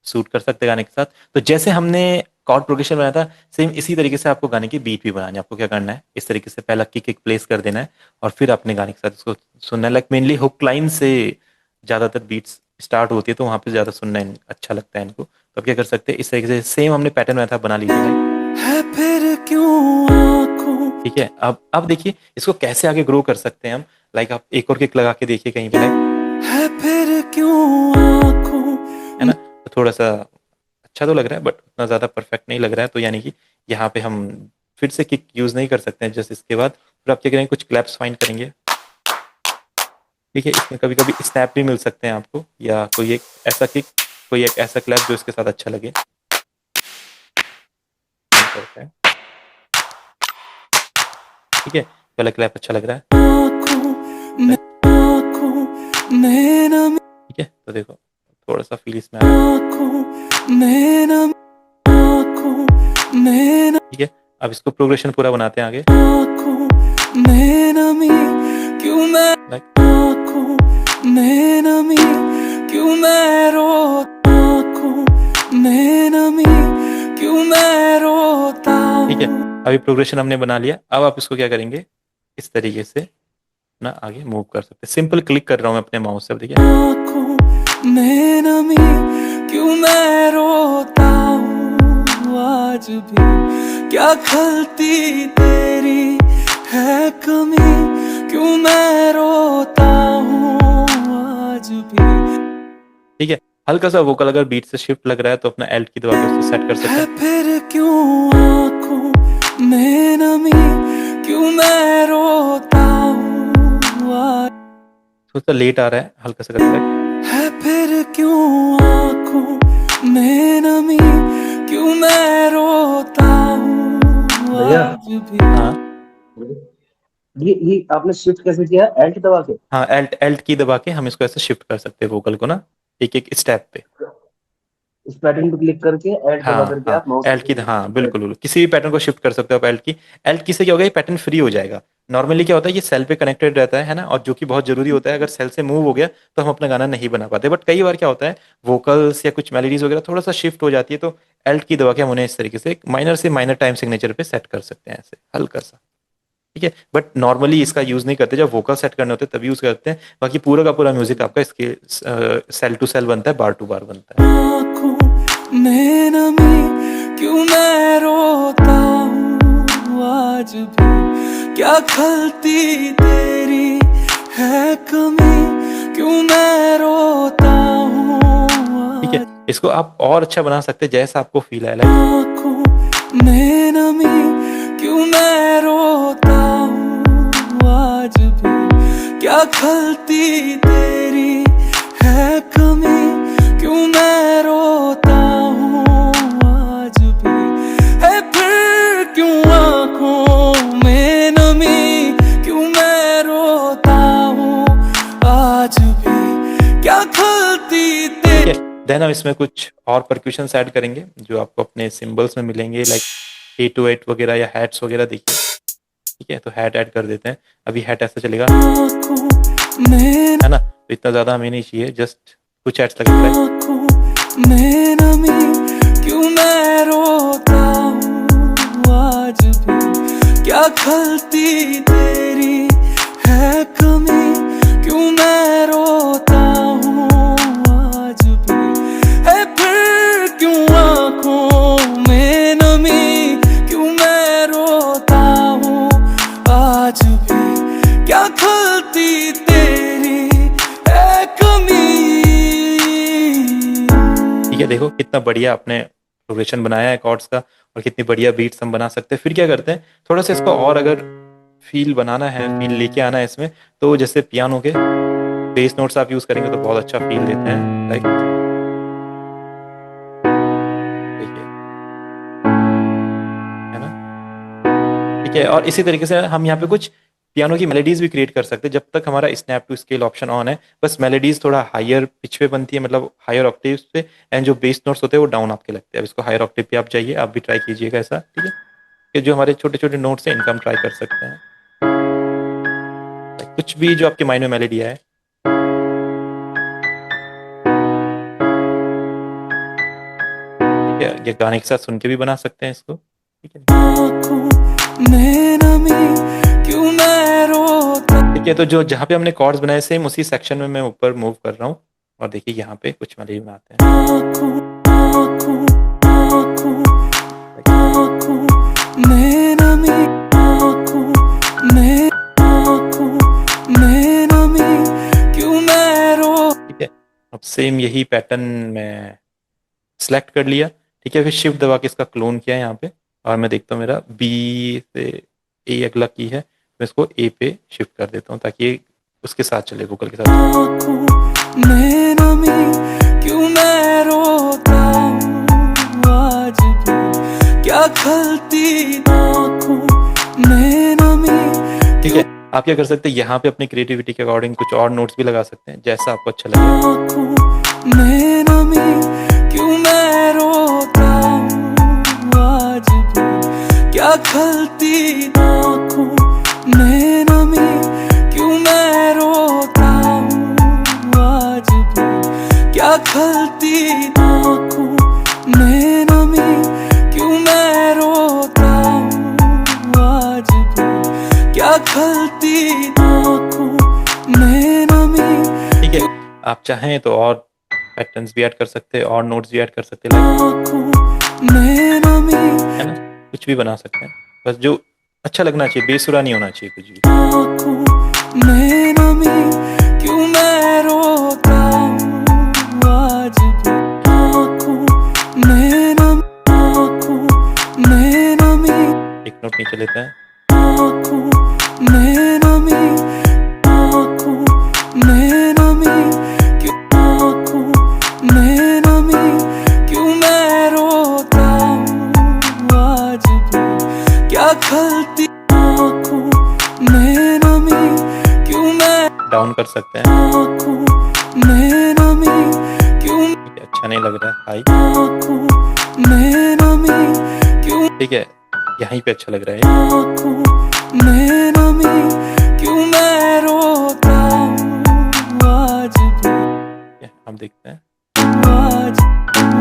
सूट कर सकते हैं गाने के साथ। तो जैसे हमने कॉर्ड प्रोग्रेशन बनाया था सेम इसी तरीके से आपको गाने की बीट भी बनानी है। आपको क्या करना है, इस तरीके से पहला किक एक प्लेस कर देना है और फिर अपने गाने के साथ इसको सुनना है। लाइक मेनली हुक लाइन से ज्यादातर बीट्स स्टार्ट होती है, तो वहां पे ज्यादा सुनना अच्छा लगता है इनको। तो अब क्या कर सकते हैं, इस तरीके से सेम हमने पैटर्न बनाया था बना लीजिएगा। है फिर क्यों आँखों ठीक है, अब देखिए इसको कैसे आगे ग्रो कर सकते हैं हम। लाइक आप एक और किक लगा के देखिए कहीं पे, लाइक है फिर क्यों आँखों है ना, तो थोड़ा सा अच्छा तो लग रहा है बट उतना ज़्यादा परफेक्ट नहीं लग रहा है। तो यानी कि यहाँ पे हम फिर से किक यूज़ नहीं कर सकते हैं। जस्ट इसके बाद फिर आप क्या करेंगे, कुछ क्लैप्स फाइंड करेंगे। ठीक है, इसमें कभी कभी स्नैप भी मिल सकते हैं आपको, या कोई एक ऐसा किक, कोई एक ऐसा क्लैप जो इसके साथ अच्छा लगे। करता है, ठीक है, पहला क्लैप अच्छा लग रहा है। ठीक है, तो देखो थोड़ा सा फील इसमें आ रहा है। ठीक है, अब इसको प्रोग्रेशन पूरा बनाते हैं आगे। ठीक है, अभी प्रोग्रेशन हमने बना लिया। अब आप इसको क्या करेंगे, इस तरीके से ना आगे मूव कर सकते हैं। सिंपल क्लिक कर रहा हूँ मैं अपने माउस से, अब देखिए क्यों मैं रोता हूँ आज भी, क्या खलती तेरी है कमी, क्यों मैं रोता हूँ आज भी। ठीक है, हल्का सा वोकल अगर बीट से शिफ्ट लग रहा है तो अपना एल्ट की दबा के उससे सेट कर सकते हैं। फिर क्यों आँखों में नमी, क्यों मैं रोता हूँ आज, थोड़ा सा लेट आ रहा है, हल्का सा करता है फिर क्यों आँखों में नमी, क्यों मैं रोता हूँ भैया आज भी। हाँ ये आपने शिफ्ट कैसे किया, एल्ट दबा के? हाँ, एल्ट एल्ट की दबा के हम इसको ऐसे शिफ्ट कर सकते हैं वोकल को ना, एक एक स्टेप पे। इस पैटर्न पे क्लिक करके एल्ट दबा हाँ करके हाँ, आप माउस एल्ट की, हाँ बिल्कुल बिल्कुल, किसी भी पैटर्न को शिफ्ट कर सकते हो आप एल्ट की। एल्ट की से क्या होगा, ये पैटर्न फ्री हो जाएगा। नॉर्मली क्या होता है, ये सेल पे कनेक्टेड रहता है ना, और जो कि बहुत जरूरी होता है। अगर सेल से मूव हो गया तो हम अपना गाना नहीं बना पाते। बट कई बार क्या होता है, वोकल्स या कुछ मेलोडीज वगैरह थोड़ा सा शिफ्ट हो जाती है, तो एल्ट की दबा के हम उन्हें इस तरीके से माइनर से माइनर टाइम सिग्नेचर पे सेट कर सकते हैं, ऐसे हल्का सा। ठीक है, बट नॉर्मली इसका यूज नहीं करते, जब वोकल सेट करने होते हैं तभी यूज करते हैं। बाकी पूरा का पूरा म्यूजिक आपका इसके सेल टू सेल बनता है, बार टू बार बनता है। आँखों में नमी, क्यों मैं रोता हूँ आज भी, क्या खलती तेरी है कमी, क्यों मैं रोता हूँ। ठीक है, इसको आप और अच्छा बना सकते हैं जैसा आपको फील आए। लाइक आँखों में नमी, क्यों मैं रोता हूँ आज भी, क्या खलती तेरी है कमी, क्यों मैं रोता हूँ आज भी, है फिर क्यों आँखों में नमी, क्यों मैं रोता हूँ आज भी, क्या खलती तेरी। देन हम इसमें कुछ और परक्यूशंस ऐड करेंगे जो आपको अपने सिंबल्स में मिलेंगे, लाइक 808 वगैरह या हैट्स वगैरह देखिए। ठीक है, तो हैट ऐड कर देते हैं। अभी हैट ऐसा चलेगा है ना, तो इतना ज़्यादा हमें नहीं चाहिए, जस्ट कुछ हैट्स लगेगा। क्यों मैं रोता हूँ आज भी, क्या खलती तेरी है कमी, क्यों मैं रोता हूँ आज भी, है फिर क्यों आँखों में नमी, क्यों मैं रोता हूँ आज भी, क्या खलती तेरी है कमी। ठीक है, देखो कितना बढ़िया आपने प्रोग्रेशन बनाया है कॉर्ड्स का, और कितनी बढ़िया बीट्स हम बना सकते हैं। फिर क्या करते हैं, थोड़ा सा इसको और अगर फील बनाना है, फील लेके आना है इसमें, तो जैसे पियानो के बेस नोट्स आप यूज करेंगे तो बहुत अच्छा फील देते हैं। लाइक देखिए, है ना। ठीक है, और इसी तरीके से हम यहाँ पे कुछ पियानो की मेलोडीज भी क्रिएट कर सकते हैं, जब तक हमारा snap to scale option on है। बस मेलोडीज थोड़ा हायर पिच पे बनती है, मतलब हायर ऑक्टेव्स पे, एंड जो बेस नोट्स होते हैं वो डाउन आपके लगते हैं। अब इसको हायर ऑक्टेव पे आप जाइए, आप भी ट्राई कीजिएगा ऐसा। ठीक है, कि जो हमारे छोटे छोटे नोट्स हैं इनका हम ट्राई कर सकते हैं। कुछ भी जो आपके माइंड में मेलोडी है, ठीक है, ये गाने के साथ सुन के भी बना सकते हैं इसको। ठीक है, ठीक है, तो जो जहाँ पे हमने कॉर्ड्स बनाए सेम उसी सेक्शन में मैं ऊपर मूव कर रहा हूँ, और देखिए यहाँ पे कुछ मेलोडी बनाते हैं। सेम यही पैटर्न मैं सिलेक्ट कर लिया। ठीक है, फिर शिफ्ट दबा के इसका क्लोन किया यहाँ पे, और मैं देखता हूँ मेरा बी से ए अगला की है, मैं इसको ए पे शिफ्ट कर देता हूँ ताकि ये उसके साथ चले, वोकल के साथ। में नमी क्यों मैं रोता हूँ आज भी, क्या खलती आँखों में नमी। ठीक है, आप क्या कर सकते हैं, यहाँ पे अपनी क्रिएटिविटी के अकॉर्डिंग कुछ और नोट्स भी लगा सकते हैं, जैसा आपको अच्छा लगे। आँखों में नमी क्यों मैं रोता हूँ आज भी, क्या खलती आँखों में नमी क्यों मैं रोता हूँ आज भी, क्या खलती आँखों में नमी क्यों मैं रोता हूँ आज भी, क्या खलती आँखों में नमी। ठीक है, आप चाहें तो और पैटर्न्स भी ऐड कर सकते हैं और नोट्स भी ऐड कर सकते हैं, है ना, कुछ भी बना सकते हैं, बस जो अच्छा लगना चाहिए, बेसुरा नहीं होना चाहिए कुछ भी। में नमी क्यों मैं रोता हूँ आज भी, आँखों में नमी, एक नोट नीचे लेते हैं, आँखों में नमी, आँखों में नमी, आँखों में नमी क्यों मैं रोता हूँ आज भी, क्या खलती आँखों में नमी क्यों मैं डाउन कर सकते हैं। आँखों में नमी क्यों, ठीक है, अच्छा नहीं लग रहा है हाई। आँखों में नमी क्यों, ठीक है, यहीं पे अच्छा लग रहा है। आँखों में नमी क्यों मैं रोता हूँ आज भी, ठीक है, हम देखते हैं। आज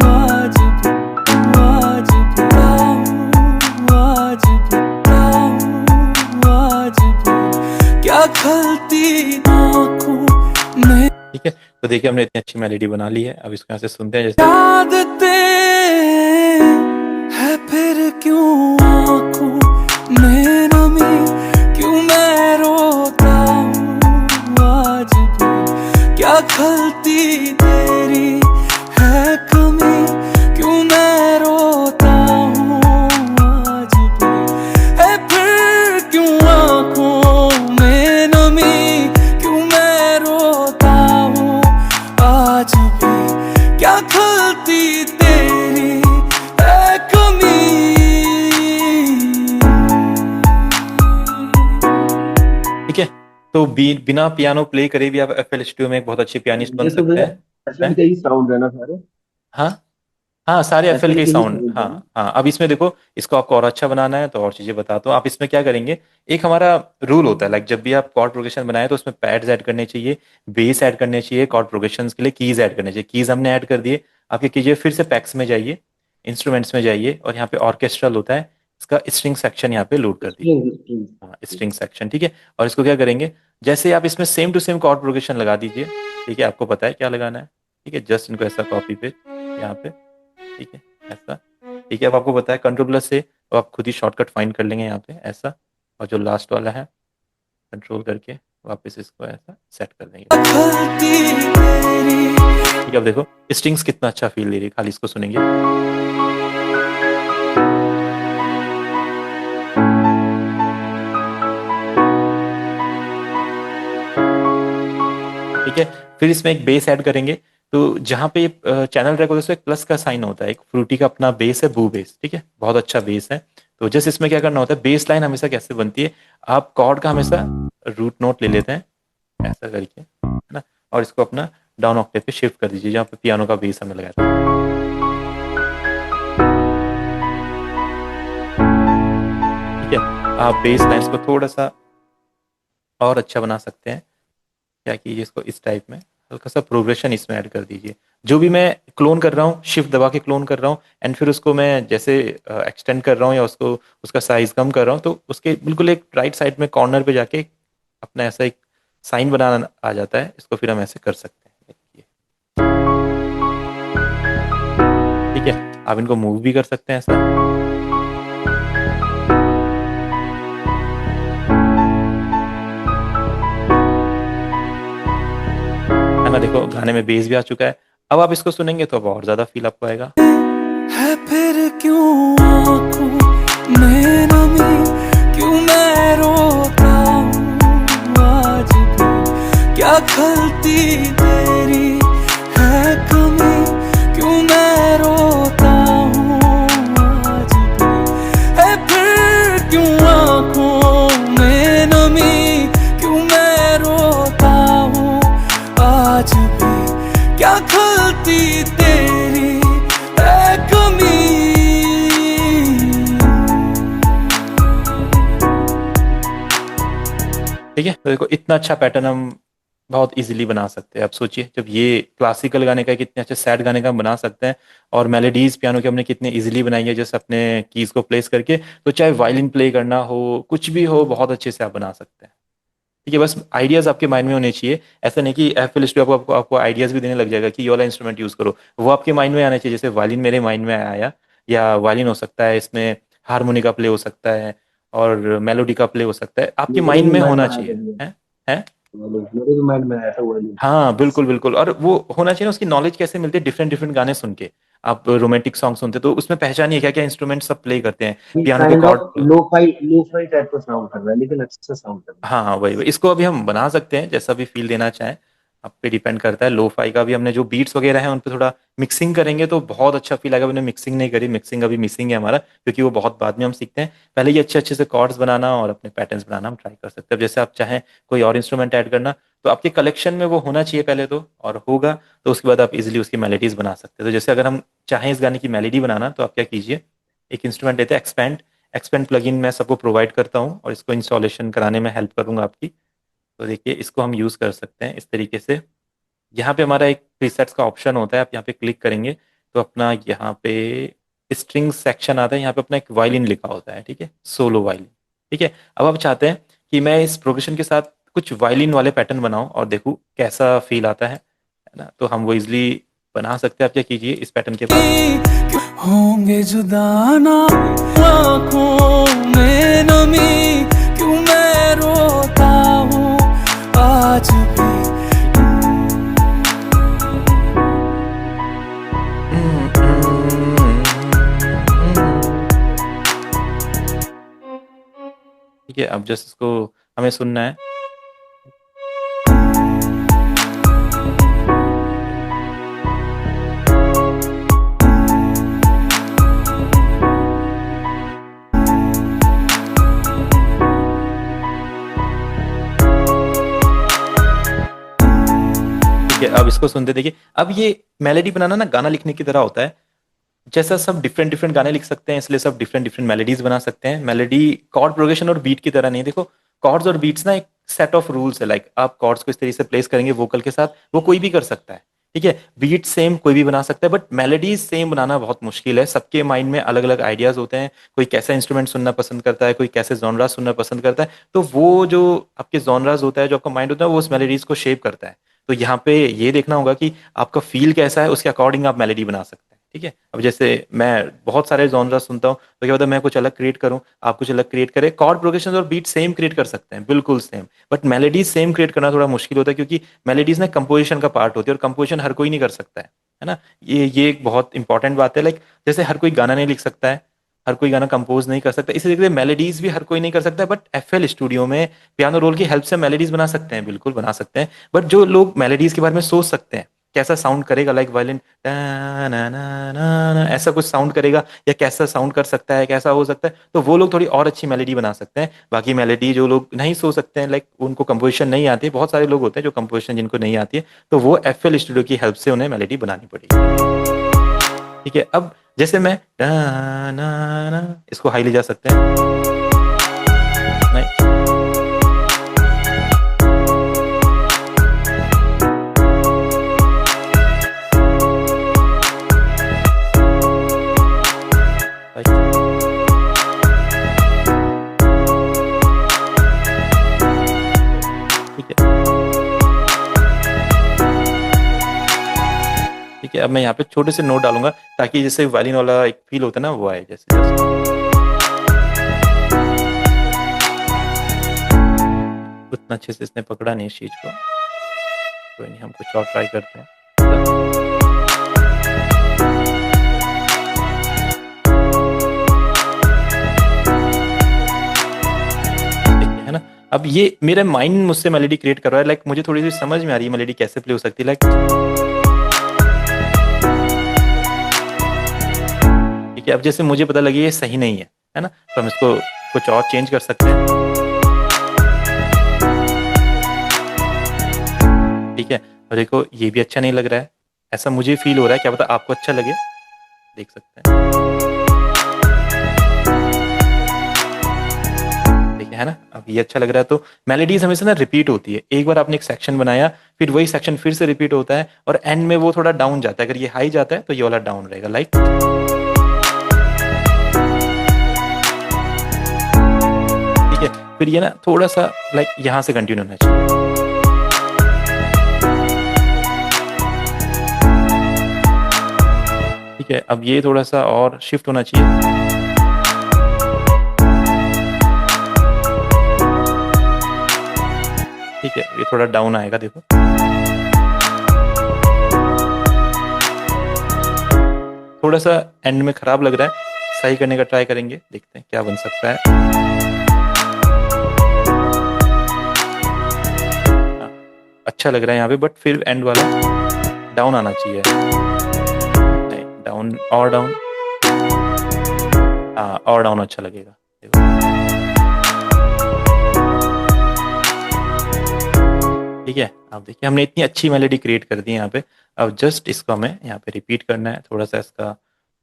आज भी, आज भी, आज भी, आज भी, क्या खलती आँखों में। ठीक है, तो देखिए हमने इतनी अच्छी मेलोडी बना ली है, अब इसको यहाँ से सुनते हैं। जैसे आदतें है फिर क्यों आँखों में नमी क्यों मैं रोता हूँ आज भी, क्या खलती तेरी है कमी क्यों मैं रोता हूँ आज भी, है फिर क्यों आँखों में नमी क्यों मैं रोता हूँ आज भी, क्या खलती तेरी है कमी। ठीक है, तो बिना पियानो प्ले करे भी आप FL Studio में एक बहुत अच्छे पियानिस्ट बन ये तो सकते मेरा हैं। एफएल का ही साउंड है ना सारे, हाँ हाँ, सारे FL एफएल के के ही साउंड। साउंड है हाँ ना। हाँ, अब इसमें देखो, इसको आपको और अच्छा बनाना है तो और चीजें बताता हूँ। आप इसमें क्या करेंगे, एक हमारा रूल होता है, लाइक जब भी आप कॉर्ड प्रोग्रेशन बनाए तो उसमें पैड्स ऐड करने चाहिए, बेस ऐड करने चाहिए, कॉर्ड प्रोग्रेशन के लिए कीज ऐड करने चाहिए। कीज हमने ऐड कर दिए, आप क्या कीजिए, फिर से पैक्स में जाइए, इंस्ट्रूमेंट्स में जाइए, और यहाँ पे ऑर्केस्ट्रल होता है, इसका स्ट्रिंग सेक्शन यहाँ पे लोड कर दीजिए। स्ट्रिंग हाँ, स्ट्रिंग सेक्शन। ठीक है, और इसको क्या करेंगे, जैसे आप इसमें same to same chord progression लगा दीजिए। ठीक है, आपको पता है क्या लगाना है। ठीक है, जस्ट इनको ऐसा कॉपी पे यहाँ पे, ठीक है, ऐसा। ठीक है, अब आपको पता है कंट्रोल प्लस से अब आप खुद ही शॉर्टकट फाइंड कर लेंगे यहाँ पे ऐसा, और जो लास्ट वाला है कंट्रोल करके वापस इसको ऐसा सेट कर देंगे। ठीक है, अब देखो स्ट्रिंग्स कितना अच्छा फील दे रही है, खाली इसको सुनेंगे। ठीक है, फिर इसमें एक बेस ऐड करेंगे, तो जहाँ पे चैनल ट्रैक होता है उसमें एक प्लस का साइन होता है, एक फ्रूटी का अपना बेस है, बू बेस। ठीक है, बहुत अच्छा बेस है। तो जैसे इसमें क्या करना होता है, बेस लाइन हमेशा कैसे बनती है, आप कॉर्ड का हमेशा रूट नोट ले लेते हैं ऐसा करके, है ना, और इसको अपना डाउन ऑक्टेव पे शिफ्ट कर दीजिए जहाँ पे पियानो का बेस हमें लगाया था। ठीक है, आप बेस लाइन्स को थोड़ा सा और अच्छा बना सकते हैं। क्या कीजिए, इसको इस टाइप में हल्का सा प्रोग्रेशन इसमें ऐड कर दीजिए। जो भी मैं क्लोन कर रहा हूँ, शिफ्ट दबा के क्लोन कर रहा हूँ, एंड फिर उसको मैं जैसे एक्सटेंड कर रहा हूँ या उसको उसका साइज कम कर रहा हूँ, तो उसके बिल्कुल एक राइट साइड में कॉर्नर पे जाके अपना ऐसा एक साइन बनाना आ जाता है। इसको फिर हम ऐसे कर सकते हैं। ठीक है, आप इनको मूव भी कर सकते हैं ऐसा। है ना, देखो गाने में बेस भी आ चुका है। अब आप इसको सुनेंगे तो अब और ज्यादा फील आपको आएगा। है फिर क्यों आंखों में नमी, क्यों मैं रोता हूँ आज भी, क्या खलती तेरी है कमी, क्यों मैं रोता हूँ आज भी। है फिर क्यों आंखों में नमी, क्यों मैं रोता हूँ आज भी, क्या खलती तेरी है कमी। ठीक है, तो देखो इतना अच्छा पैटर्न हम बहुत इजीली बना सकते हैं। आप सोचिए जब ये क्लासिकल गाने का कितने अच्छे सैड गाने का हम बना सकते हैं, और मेलोडीज पियानो के हमने कितने इजीली बनाई है जैसे अपने कीज को प्लेस करके, तो चाहे वायलिन प्ले करना हो कुछ भी हो बहुत अच्छे से आप बना सकते हैं। ठीक है, बस आइडियाज आपके माइंड में होने चाहिए। ऐसा नहीं कि एफएल स्टूडियो आपको आइडियाज भी देने लग जाएगा कि ये वाला इंस्ट्रूमेंट यूज करो, वो आपके माइंड में आना चाहिए। जैसे वायलिन मेरे माइंड में आया, या वायलिन हो सकता है इसमें हारमोनिका प्ले हो सकता है और मेलोडी का प्ले हो सकता है, आपके मेरे माइंड भी में माइंड होना में आया चाहिए। था ये। है। मेरे भी माइंड में आया था वो। हाँ बिल्कुल बिल्कुल, और वो होना चाहिए ना। उसकी नॉलेज कैसे मिलती है, डिफरेंट डिफरेंट गाने सुन के। आप रोमांटिक सॉन्ग सुनते तो उसमें पहचानिए क्या क्या इंस्ट्रूमेंट सब प्ले करते हैं, पियानो पे kind of chord. Lo fi type का साउंड कर रहा है, लेकिन अच्छा साउंड कर रहा हाँ हाँ, वही वही, इसको अभी हम बना सकते हैं जैसा भी फील देना चाहें। आप पे डिपेंड करता है। लो फाई का भी हमने जो बीट्स वगैरह हैं उन पे थोड़ा मिक्सिंग करेंगे तो बहुत अच्छा फील आएगा। हमने मिक्सिंग नहीं करी, मिक्सिंग अभी मिसिंग है हमारा, क्योंकि वो बहुत बाद में हम सीखते हैं। पहले ये अच्छे अच्छे से कॉर्ड्स बनाना और अपने पैटर्न्स बनाना हम ट्राई कर सकते हैं। अब जैसे आप चाहें कोई और इंस्ट्रूमेंट ऐड करना, तो आपके कलेक्शन में वो होना चाहिए पहले तो, और होगा तो उसके बाद आप इजिली उसकी मेलेडीज बना सकते हैं। तो जैसे अगर हम चाहें इस गाने की मेलेडी बनाना, तो आप क्या कीजिए, एक इंस्ट्रूमेंट लेते हैं एक्सपेंड। एक्सपेंड प्लगइन मैं सबको प्रोवाइड करता हूँ और इसको इंस्टॉलेशन कराने में हेल्प करूंगा आपकी। तो देखिए इसको हम यूज़ कर सकते हैं इस तरीके से। यहाँ पे हमारा एक प्रीसेट्स का ऑप्शन होता है, आप यहाँ पे क्लिक करेंगे तो अपना यहाँ पे स्ट्रिंग सेक्शन आता है, यहाँ पे अपना एक वायलिन लिखा होता है। ठीक है, सोलो वायलिन। ठीक है, अब आप चाहते हैं कि मैं इस प्रोग्रेशन के साथ कुछ वायलिन वाले पैटर्न बनाऊं और देखूं कैसा फील आता है ना, तो हम वो इजिली बना सकते हैं। आप क्या कीजिए, इस पैटर्न के बाद होंगे जुदा ना आँखों में नमी, क्यों मैं रोता हूँ आज भी। ठीक है, अब जस्ट इसको हमें सुनना है। ठीक है, अब इसको सुनते देखिए। अब ये मेलेडी बनाना ना गाना लिखने की तरह होता है। जैसा सब डिफरेंट डिफरेंट गाने लिख सकते हैं, इसलिए सब डिफरेंट डिफरेंट मेलेडीज बना सकते हैं। मेलेडी कॉर्ड प्रोग्रेशन और बीट की तरह नहीं। देखो कॉर्ड्स और बीट्स ना एक सेट ऑफ रूल्स है। लाइक आप कॉर्ड्स को इस तरीके से प्लेस करेंगे वोकल के साथ, वो कोई भी कर सकता है। ठीक है, बीट सेम कोई भी बना सकता है, बट मेलेडीज सेम बनाना बहुत मुश्किल है। सबके माइंड में अलग अलग आइडियाज होते हैं। कोई कैसा इंस्ट्रूमेंट सुनना पसंद करता है, कोई कैसे जॉनरा सुनना पसंद करता है। तो वो जो आपके जॉनराज होता है, जो आपका माइंड होता है, वो उस मेलेडीज को शेप करता है। तो यहाँ पे ये देखना होगा कि आपका फील कैसा है, उसके अकॉर्डिंग आप मेलेडी बना सकते हैं। ठीक है, अब जैसे मैं बहुत सारे जॉनरा सुनता हूँ, तो क्या होता है मैं कुछ अलग क्रिएट करूँ, आप कुछ अलग क्रिएट करें। कॉर्ड प्रोग्रेशन और बीट सेम क्रिएट कर सकते हैं, बिल्कुल same, but melodies same create करना थोड़ा मुश्किल होता है, क्योंकि मेलेडीज ना कंपोजिशन का पार्ट होती है और कंपोजिशन हर कोई नहीं कर सकता है ना। ये एक बहुत इंपॉर्टेंट बात है। लाइक जैसे हर कोई गाना नहीं लिख सकता है, हर कोई गाना कंपोज नहीं कर सकता, इसी तरीके से मेलेडीज भी हर कोई नहीं कर सकता। बट एफएल स्टूडियो में पियानो रोल की हेल्प से मेलेडीज बना सकते हैं, बिल्कुल बना सकते हैं। बट जो लोग मेलेडीज के बारे में सोच सकते हैं, कैसा साउंड करेगा, लाइक वायलिन ना ना ना ऐसा कुछ साउंड करेगा, या कैसा साउंड कर सकता है, कैसा हो सकता है, तो वो लोग थोड़ी और अच्छी मेलेडी बना सकते हैं। बाकी मेलेडी जो लोग नहीं सोच सकते हैं, लाइक उनको कंपोजिशन नहीं आती है, बहुत सारे लोग होते हैं जो कंपोजिशन जिनको नहीं आती है, तो वो एफएल स्टूडियो की हेल्प से उन्हें मेलेडी बनानी पड़ेगी। ठीक है, अब जैसे मैं ना ना ना इसको हाई ले जा सकते हैं। नहीं, ठीक है। ठीक है, अब मैं यहाँ पे छोटे से नोट डालूंगा ताकि जैसे वायलिन वाला एक फील होता है ना, वो आए जैसे जैसे उतना अच्छे से इसने पकड़ा नहीं इस चीज को। कोई नहीं, हम कुछ और ट्राई करते हैं। अब ये मेरा माइंड मुझसे मेलोडी क्रिएट कर रहा है, लाइक मुझे थोड़ी सी समझ में आ रही है मेलोडी कैसे प्ले हो सकती है, लाइक ठीक है। अब जैसे मुझे पता लगी ये सही नहीं है ना, तो हम इसको कुछ और चेंज कर सकते हैं, ठीक है। और देखो ये भी अच्छा नहीं लग रहा है, ऐसा मुझे फील हो रहा है, क्या पता आपको अच्छा लगे, देख सकते हैं, ठीक है ना। अब ये अच्छा लग रहा है। तो मेलोडीज हमेशा ना रिपीट होती है, एक बार आपने एक सेक्शन बनाया, फिर वही सेक्शन फिर से रिपीट होता है, और एंड में वो थोड़ा डाउन जाता है। अगर ये हाई जाता है तो ये वाला डाउन रहेगा, लाइक ठीक है। फिर ये ना थोड़ा सा लाइक यहाँ से कंटिन्यू होना चाहिए, ठीक है। अब ये थोड़ा सा और शिफ्ट होना चाहिए, ठीक है। ये थोड़ा डाउन आएगा, देखो थोड़ा सा एंड में खराब लग रहा है, सही करने का ट्राई करेंगे, देखते हैं क्या बन सकता है। हाँ, अच्छा लग रहा है यहाँ पे, बट फिर एंड वाला डाउन आना चाहिए, नहीं डाउन और डाउन, हाँ और डाउन अच्छा लगेगा, देखो ठीक है। अब देखिए हमने इतनी अच्छी मेलोडी क्रिएट कर दी है यहाँ पे। अब जस्ट इसको हमें यहाँ पे रिपीट करना है, थोड़ा सा इसका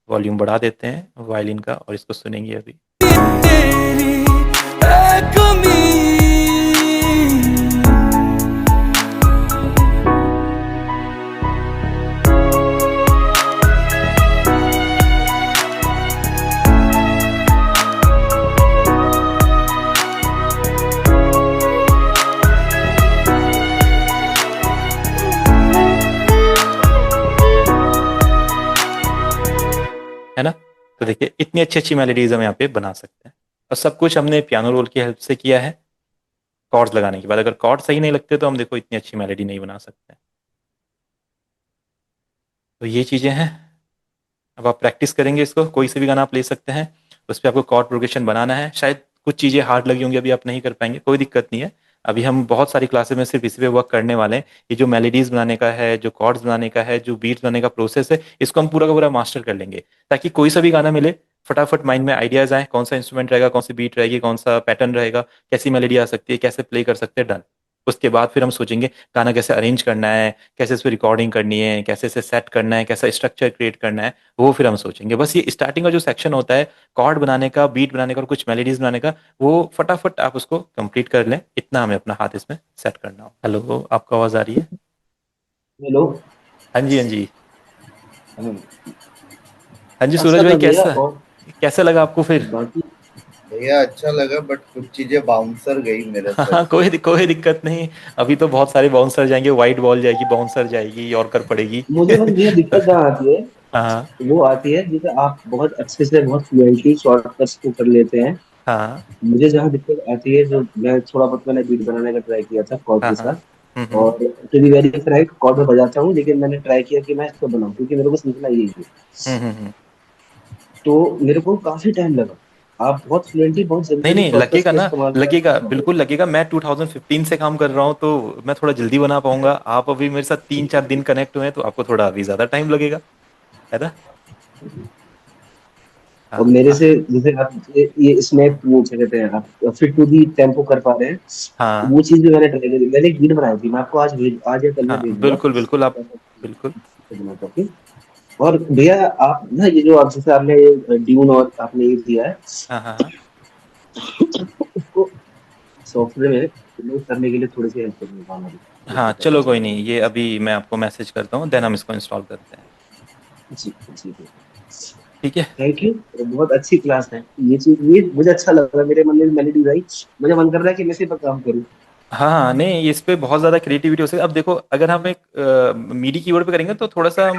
वॉल्यूम बढ़ा देते हैं वायलिन का, और इसको सुनेंगे अभी। तेरी है कमी, है ना। तो देखिए इतनी अच्छी अच्छी मेलोडीज हम यहाँ पे बना सकते हैं, और सब कुछ हमने पियानो रोल की हेल्प से किया है। कॉर्ड्स लगाने के बाद अगर कॉर्ड सही नहीं लगते तो हम देखो इतनी अच्छी मेलोडी नहीं बना सकते। तो ये चीज़ें हैं। अब आप प्रैक्टिस करेंगे इसको, कोई से भी गाना आप ले सकते हैं, उस पर आपको कॉर्ड प्रोग्रेशन बनाना है। शायद कुछ चीज़ें हार्ड लगी होंगी, अभी आप नहीं कर पाएंगे, कोई दिक्कत नहीं है। अभी हम बहुत सारी क्लासेस में सिर्फ इसी पे वर्क करने वाले हैं। ये जो मेलोडीज बनाने का है, जो कॉर्ड्स बनाने का है, जो बीट्स बनाने का प्रोसेस है, इसको हम पूरा का पूरा मास्टर कर लेंगे, ताकि कोई सा भी गाना मिले फटाफट माइंड में आइडियाज आए, कौन सा इंस्ट्रूमेंट रहेगा, कौन सी बीट रहेगी, कौन सा पैटर्न रहेगा, कैसी मेलोडी आ सकती है, कैसे प्ले कर सकते हैं, डन। उसके बाद फिर हम सोचेंगे गाना कैसे अरेंज करना है, कैसे इस पर रिकॉर्डिंग करनी है, कैसे इसे सेट करना है, कैसा स्ट्रक्चर क्रिएट करना है, वो फिर हम सोचेंगे। बस ये स्टार्टिंग का जो सेक्शन होता है कॉर्ड बनाने का, बीट बनाने का और कुछ मेलोडीज बनाने का, वो फटाफट आप उसको कंप्लीट कर लें, इतना हमें अपना हाथ इसमें सेट करना हो। हेलो, आपको आवाज आ रही है? हेलो। हाँ जी, हाँ जी। हाँ जी सूरज अच्छा भाई, था भैया। कैसा और कैसा लगा आपको फिर? बाकी भैया अच्छा लगा, बट कुछ चीजें बाउंसर गई मेरे सर हाँ से। कोई दिक्कत नहीं। अभी तो बहुत सारे बाउंसर जाएंगे, वाइट बॉल जाएगी, बाउंसर जाएगी, यॉर्कर पड़ेगी। मुझे बस भैया दिक्कत कहाँ आती है, हाँ वो आती है जैसे आप बहुत अच्छे से बहुत फ्लुएंटली शॉर्टकट्स को कर लेते हैं। हाँ मुझे जहाँ दिक्कत आती है, जो मैं थोड़ा बहुत मैंने बीट बनाने का ट्राई किया था कॉर्ड हाँ के हाँ। साथ, और to be very frank chord में बजाता हूँ, लेकिन मैंने ट्राई किया कि मैं इसको बनाऊं क्योंकि मेरे को सीखना यही है। हम्म। तो मेरे को काफी टाइम लगा। आप बहुत फ्लुएंटली बहुत जल्दी नहीं जल्दी नहीं शॉर्टकट्स लगेगा का ना, इस्तेमाल लगेगा करते हैं। बिल्कुल लगेगा। मैं 2015 से काम कर रहा हूँ, तो मैं थोड़ा जल्दी बना पाऊंगा। आप अभी मेरे साथ 3-4 दिन कनेक्ट हुए हैं, तो आपको थोड़ा अभी ज्यादा टाइम लगेगा, है ना। और हाँ मेरे से जैसे आप ये स्नैप वो क्या कहते हैं, आप फिट टू दी टेम्पो कर पा रहे हैं, तो हाँ वो चीज भी मैंने ट्राई करी। मैंने एक बीट बनाई थी, मैं आपको आज या कल में हाँ भेज दूंगा। बिल्कुल बिल्कुल, आप बिल्कुल। ओके। और भैया आप ना ये जो आप जैसे आपने ड्यून और आपने ये दिया है, हाँ हाँ हाँ उसको सॉफ्टवेयर में लोड करने के लिए थोड़ी सी हेल्प करूंगा हमारी, हाँ, जैसे क्या चलो कुछ कोई है। नहीं, ये अभी मैं आपको मैसेज करता हूँ, देन हम इसको इंस्टॉल करते हैं, जी जी। ठीक है। Thank you. बहुत अच्छी क्लास है ये चीज, ये मुझे अच्छा लग रहा है, मेरे मन में मेलोडी आई। मुझे मन कर रहा है कि मैं इसी पर काम करूँ। हाँ हाँ, नहीं इस पे बहुत ज़्यादा क्रिएटिविटी हो सकती है। अब देखो अगर हम एक मीडी कीबोर्ड पे करेंगे तो थोड़ा सा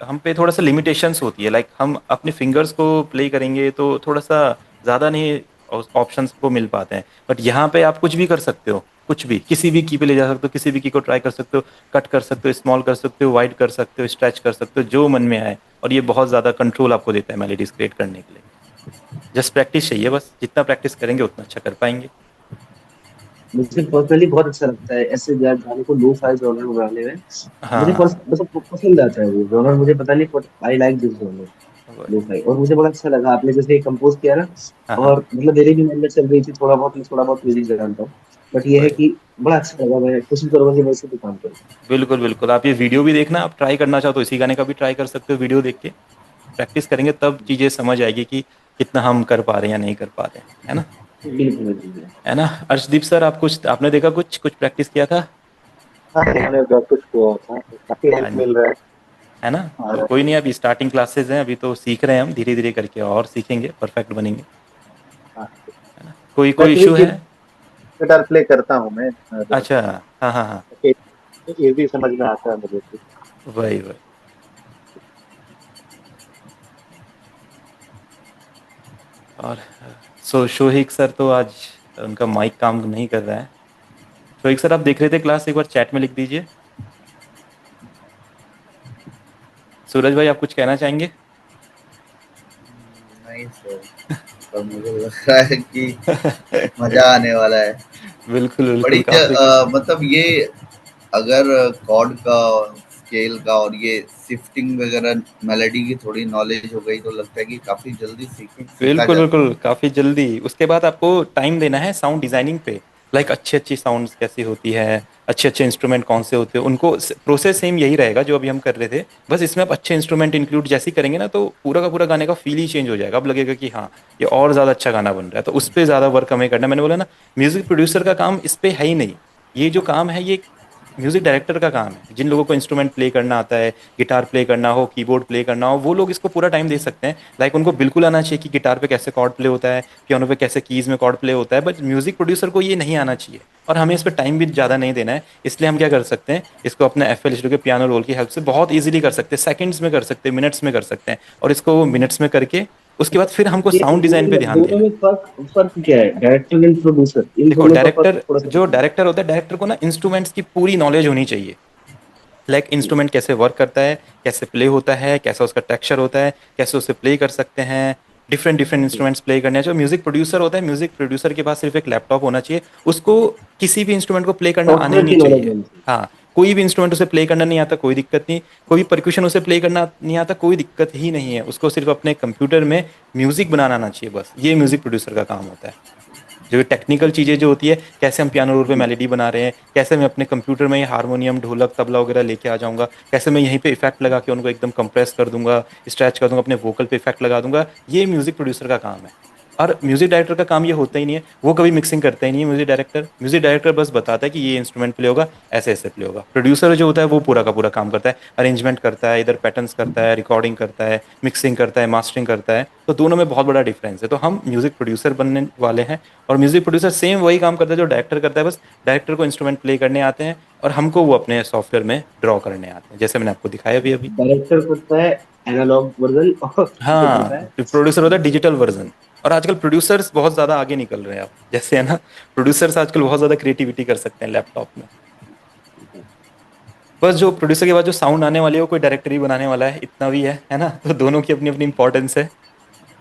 हम पे थोड़ा सा लिमिटेशंस होती है, लाइक हम अपने फिंगर्स को प्ले करेंगे तो थोड़ा सा ज़्यादा नहीं ऑप्शंस को मिल पाते हैं। बट यहाँ पे आप कुछ भी कर सकते हो, कुछ भी किसी भी की पे ले जा सकते हो, किसी भी की को ट्राई कर सकते हो, कट कर सकते हो, स्मॉल कर सकते हो, वाइड कर सकते हो, स्ट्रेच कर सकते हो, जो मन में आए। और ये बहुत ज़्यादा कंट्रोल आपको देता है मेलोडीज क्रिएट करने के लिए। जस्ट प्रैक्टिस चाहिए, बस जितना प्रैक्टिस करेंगे उतना अच्छा कर पाएंगे। मुझे पर्सनली बहुत अच्छा लगता है ऐसे गाने को लो फाई जॉनर में गाने में। मुझे हाँ पसंद आता है वो जॉनर, मुझे पता नहीं but I like this genre, वो- लो फाई। और मुझे बड़ा अच्छा लगा आपने जैसे कंपोज किया ना। हाँ हाँ और मतलब मेरे भी मन में चल रही थी थोड़ा बहुत, मैं थोड़ा बहुत म्यूजिक जानता हूँ, बट ये है वही। कि बड़ा अच्छा लगा। मैं कोशिश करूंगा कि मैं इसे भी काम करूँ। बिल्कुल बिल्कुल, आप ये वीडियो भी देखना, आप ट्राई करना चाहो तो इसी गाने का भी ट्राई कर सकते हो वीडियो देख के। प्रैक्टिस करेंगे तब चीज़ें समझ आएगी कि कितना हम कर पा रहे हैं या नहीं कर पा रहे हैं, है ना। बिल्कुल बिल्कुल। है ना। अर्शदीप सर, आप कुछ आपने देखा, कुछ कुछ प्रैक्टिस किया था। हाँ मैंने बहुत कुछ किया था, काफी हाँ हेल्प जी। मिल रहा है। है ना। तो और कोई नहीं, अभी स्टार्टिंग क्लासेस हैं, अभी तो सीख रहे हैं हम, धीरे धीरे करके और सीखेंगे, परफेक्ट बनेंगे। हाँ, है ना। कोई कोई वैसे भी इशू है। गिटार प्ले करता हूँ मैं, अच्छा। हाँ हाँ हाँ। ये भी समझ में आता है मुझे। वही वही। और शोहिक सर तो आज उनका माइक काम नहीं कर रहा है। शोहिक सर, आप देख रहे थे क्लास, एक बार चैट में लिख दीजिए। सूरज भाई, आप कुछ कहना चाहेंगे। नहीं सर, पर मुझे लग रहा है कि मजा आने वाला है। बिल्कुल बड़ी बिल्कुल, काफी। मतलब ये अगर कॉर्ड का, स्केल का और ये शिफ्टिंग वगैरह मेलोडी की थोड़ी नॉलेज हो गई तो लगता है कि काफी जल्दी सीखा बिल्कुल जा बिल्कुल, सकता काफी जल्दी। उसके बाद आपको टाइम देना है साउंड डिजाइनिंग पे। लाइक अच्छी अच्छी साउंड्स कैसी होती है, अच्छे अच्छे इंस्ट्रूमेंट कौन से होते हैं, उनको प्रोसेस सेम यही रहेगा जो अभी हम कर रहे थे। बस इसमें आप अच्छे इंस्ट्रूमेंट इंक्लूड जैसे ही करेंगे ना, तो पूरा का पूरा गाने का फील ही चेंज हो जाएगा। अब लगेगा कि हाँ, ये और ज्यादा अच्छा गाना बन रहा है। तो उस पर ज्यादा वर्क हमें करना है। मैंने बोला ना, म्यूजिक प्रोड्यूसर का काम इस पे है ही नहीं। ये जो काम है, ये म्यूजिक डायरेक्टर का काम है। जिन लोगों को इंस्ट्रूमेंट प्ले करना आता है, गिटार प्ले करना हो, कीबोर्ड प्ले करना हो, वो लोग इसको पूरा टाइम दे सकते हैं। लाइक उनको बिल्कुल आना चाहिए कि गिटार पे कैसे कॉर्ड प्ले होता है, पियानो पे कैसे कीज में कॉर्ड प्ले होता है। बट म्यूजिक प्रोड्यूसर को ये नहीं आना चाहिए, और हमें इस पर टाइम भी ज़्यादा नहीं देना है। इसलिए हम क्या कर सकते हैं, इसको अपने एफ एल स्टूडियो के पियानो रोल की हेल्प से बहुत ईजिली कर सकते हैं, सेकंड्स में कर सकते हैं, मिनट्स में कर सकते हैं। और इसको मिनट्स में करके उसके बाद फिर हमको ये साउंड डिजाइन पे दोनों ध्यान दोनों देना है। में फर्क फर्क क्या है, डायरेक्टर एंड प्रोड्यूसर, इन देखो, दोनों का फर्क डायरेक्टर, थोड़ा सा जो बताइए। डायरेक्टर होता है, डायरेक्टर को ना इंस्ट्रूमेंट्स की पूरी नॉलेज होनी चाहिए। लाइक इंस्ट्रूमेंट कैसे वर्क करता है, कैसे प्ले होता है, कैसा उसका टेक्सचर होता है, कैसे उसे प्ले कर सकते हैं। डिफरेंट डिफरेंट इंस्ट्रूमेंट्स प्ले करने हैं। जो म्यूजिक प्रोड्यूसर होता है, म्यूजिक प्रोड्यूसर के पास सिर्फ एक लैपटॉप होना चाहिए। उसको किसी भी इंस्ट्रूमेंट को प्ले करना आना ही सॉफ्टवेयर नहीं की नॉलेज चाहिए। होनी चाहिए। हाँ, कोई भी इंस्ट्रूमेंट उसे प्ले करना नहीं आता, कोई दिक्कत नहीं। कोई भी परक्यूशन उसे प्ले करना नहीं आता, कोई दिक्कत ही नहीं है। उसको सिर्फ अपने कंप्यूटर में म्यूजिक बनाना आना चाहिए, बस ये म्यूजिक प्रोड्यूसर का काम होता है। जो टेक्निकल चीज़ें जो होती है, कैसे हम पियानो रोल पे जी। मेलोडी बना रहे हैं, कैसे मैं अपने कंप्यूटर में ये हारमोनियम, ढोलक, तबला वगैरह लेके आ जाऊंगा, कैसे मैं यहीं पे इफेक्ट लगा के उनको एकदम कंप्रेस कर दूंगा, स्ट्रेच कर दूंगा, अपने वोकल पे इफेक्ट लगा दूंगा, ये म्यूजिक प्रोड्यूसर का काम है। और म्यूजिक डायरेक्टर का काम ये होता ही नहीं है, वो कभी मिक्सिंग करता ही नहीं है। म्यूजिक डायरेक्टर बस बताता है कि ये इंस्ट्रूमेंट प्ले होगा, ऐसे ऐसे प्ले होगा। प्रोड्यूसर जो होता है वो पूरा का पूरा काम करता है, अरेंजमेंट करता है, इधर पैटर्न्स करता है, रिकॉर्डिंग करता है, मिक्सिंग करता है, मास्टरिंग करता है। तो दोनों में बहुत बड़ा डिफरेंस है। तो हम म्यूजिक प्रोड्यूसर बनने वाले हैं, और म्यूजिक प्रोड्यूसर सेम वही काम करता है जो डायरेक्टर करता है। बस डायरेक्टर को इंस्ट्रूमेंट प्ले करने आते हैं, और हमको वो अपने सॉफ्टवेयर में ड्रॉ करने आते हैं, जैसे मैंने आपको दिखाया भी अभी। डायरेक्टर करता है एनालॉग वर्जन और जो करता हाँ, है। प्रोड्यूसर होता है डिजिटल वर्जन। और आजकल प्रोड्यूसर्स बहुत ज़्यादा आगे निकल रहे हैं अब, जैसे है ना, प्रोड्यूसर्स आजकल बहुत ज़्यादा क्रिएटिविटी कर सकते हैं लैपटॉप में। बस जो प्रोड्यूसर के बाद जो साउंड आने वाली है, वो कोई डायरेक्टर ही बनाने वाला है, इतना भी है ना। तो दोनों की अपनी अपनी इंपॉर्टेंस है।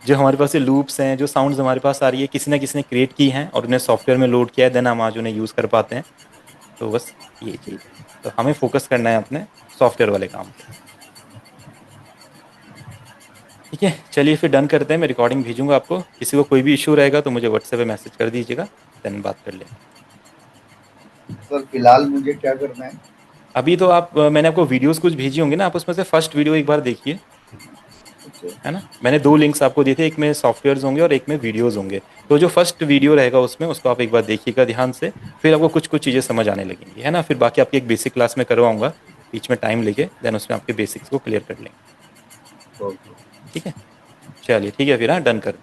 जो हमारे पास ये लूप्स हैं, जो साउंड्स हमारे पास आ रही है, किसी ना किसी ने क्रिएट की हैं और उन्हें सॉफ्टवेयर में लोड किया है, देन हम आज उन्हें यूज़ कर पाते हैं। तो बस ये चीज़ है। तो हमें फोकस करना है अपने सॉफ्टवेयर वाले काम पे। ठीक है, चलिए फिर डन करते हैं। मैं रिकॉर्डिंग भेजूंगा आपको। किसी को कोई भी इशू रहेगा तो मुझे व्हाट्सएप पे मैसेज कर दीजिएगा, देन बात कर लेंगे। सर फिलहाल मुझे क्या करना है? अभी तो आप मैंने आपको वीडियोस कुछ भेजी होंगी ना, आप उसमें से फर्स्ट वीडियो एक बार देखिए। अच्छा, है ना, मैंने दो लिंक्स आपको दिए थे, एक में सॉफ्टवेयर्स होंगे और एक में वीडियोस होंगे। तो जो फर्स्ट वीडियो रहेगा उसमें, उसको आप एक बार देखिएगा ध्यान से। फिर आपको कुछ कुछ चीज़ें समझ आने लगेंगी, है ना। फिर बाकी आपकी एक बेसिक क्लास में करवाऊंगा बीच में टाइम लेके, देन उसमें आपके बेसिक्स को क्लियर कर लेंगे। ओके। ठीक है, चलिए ठीक है फिर, हाँ, डन कर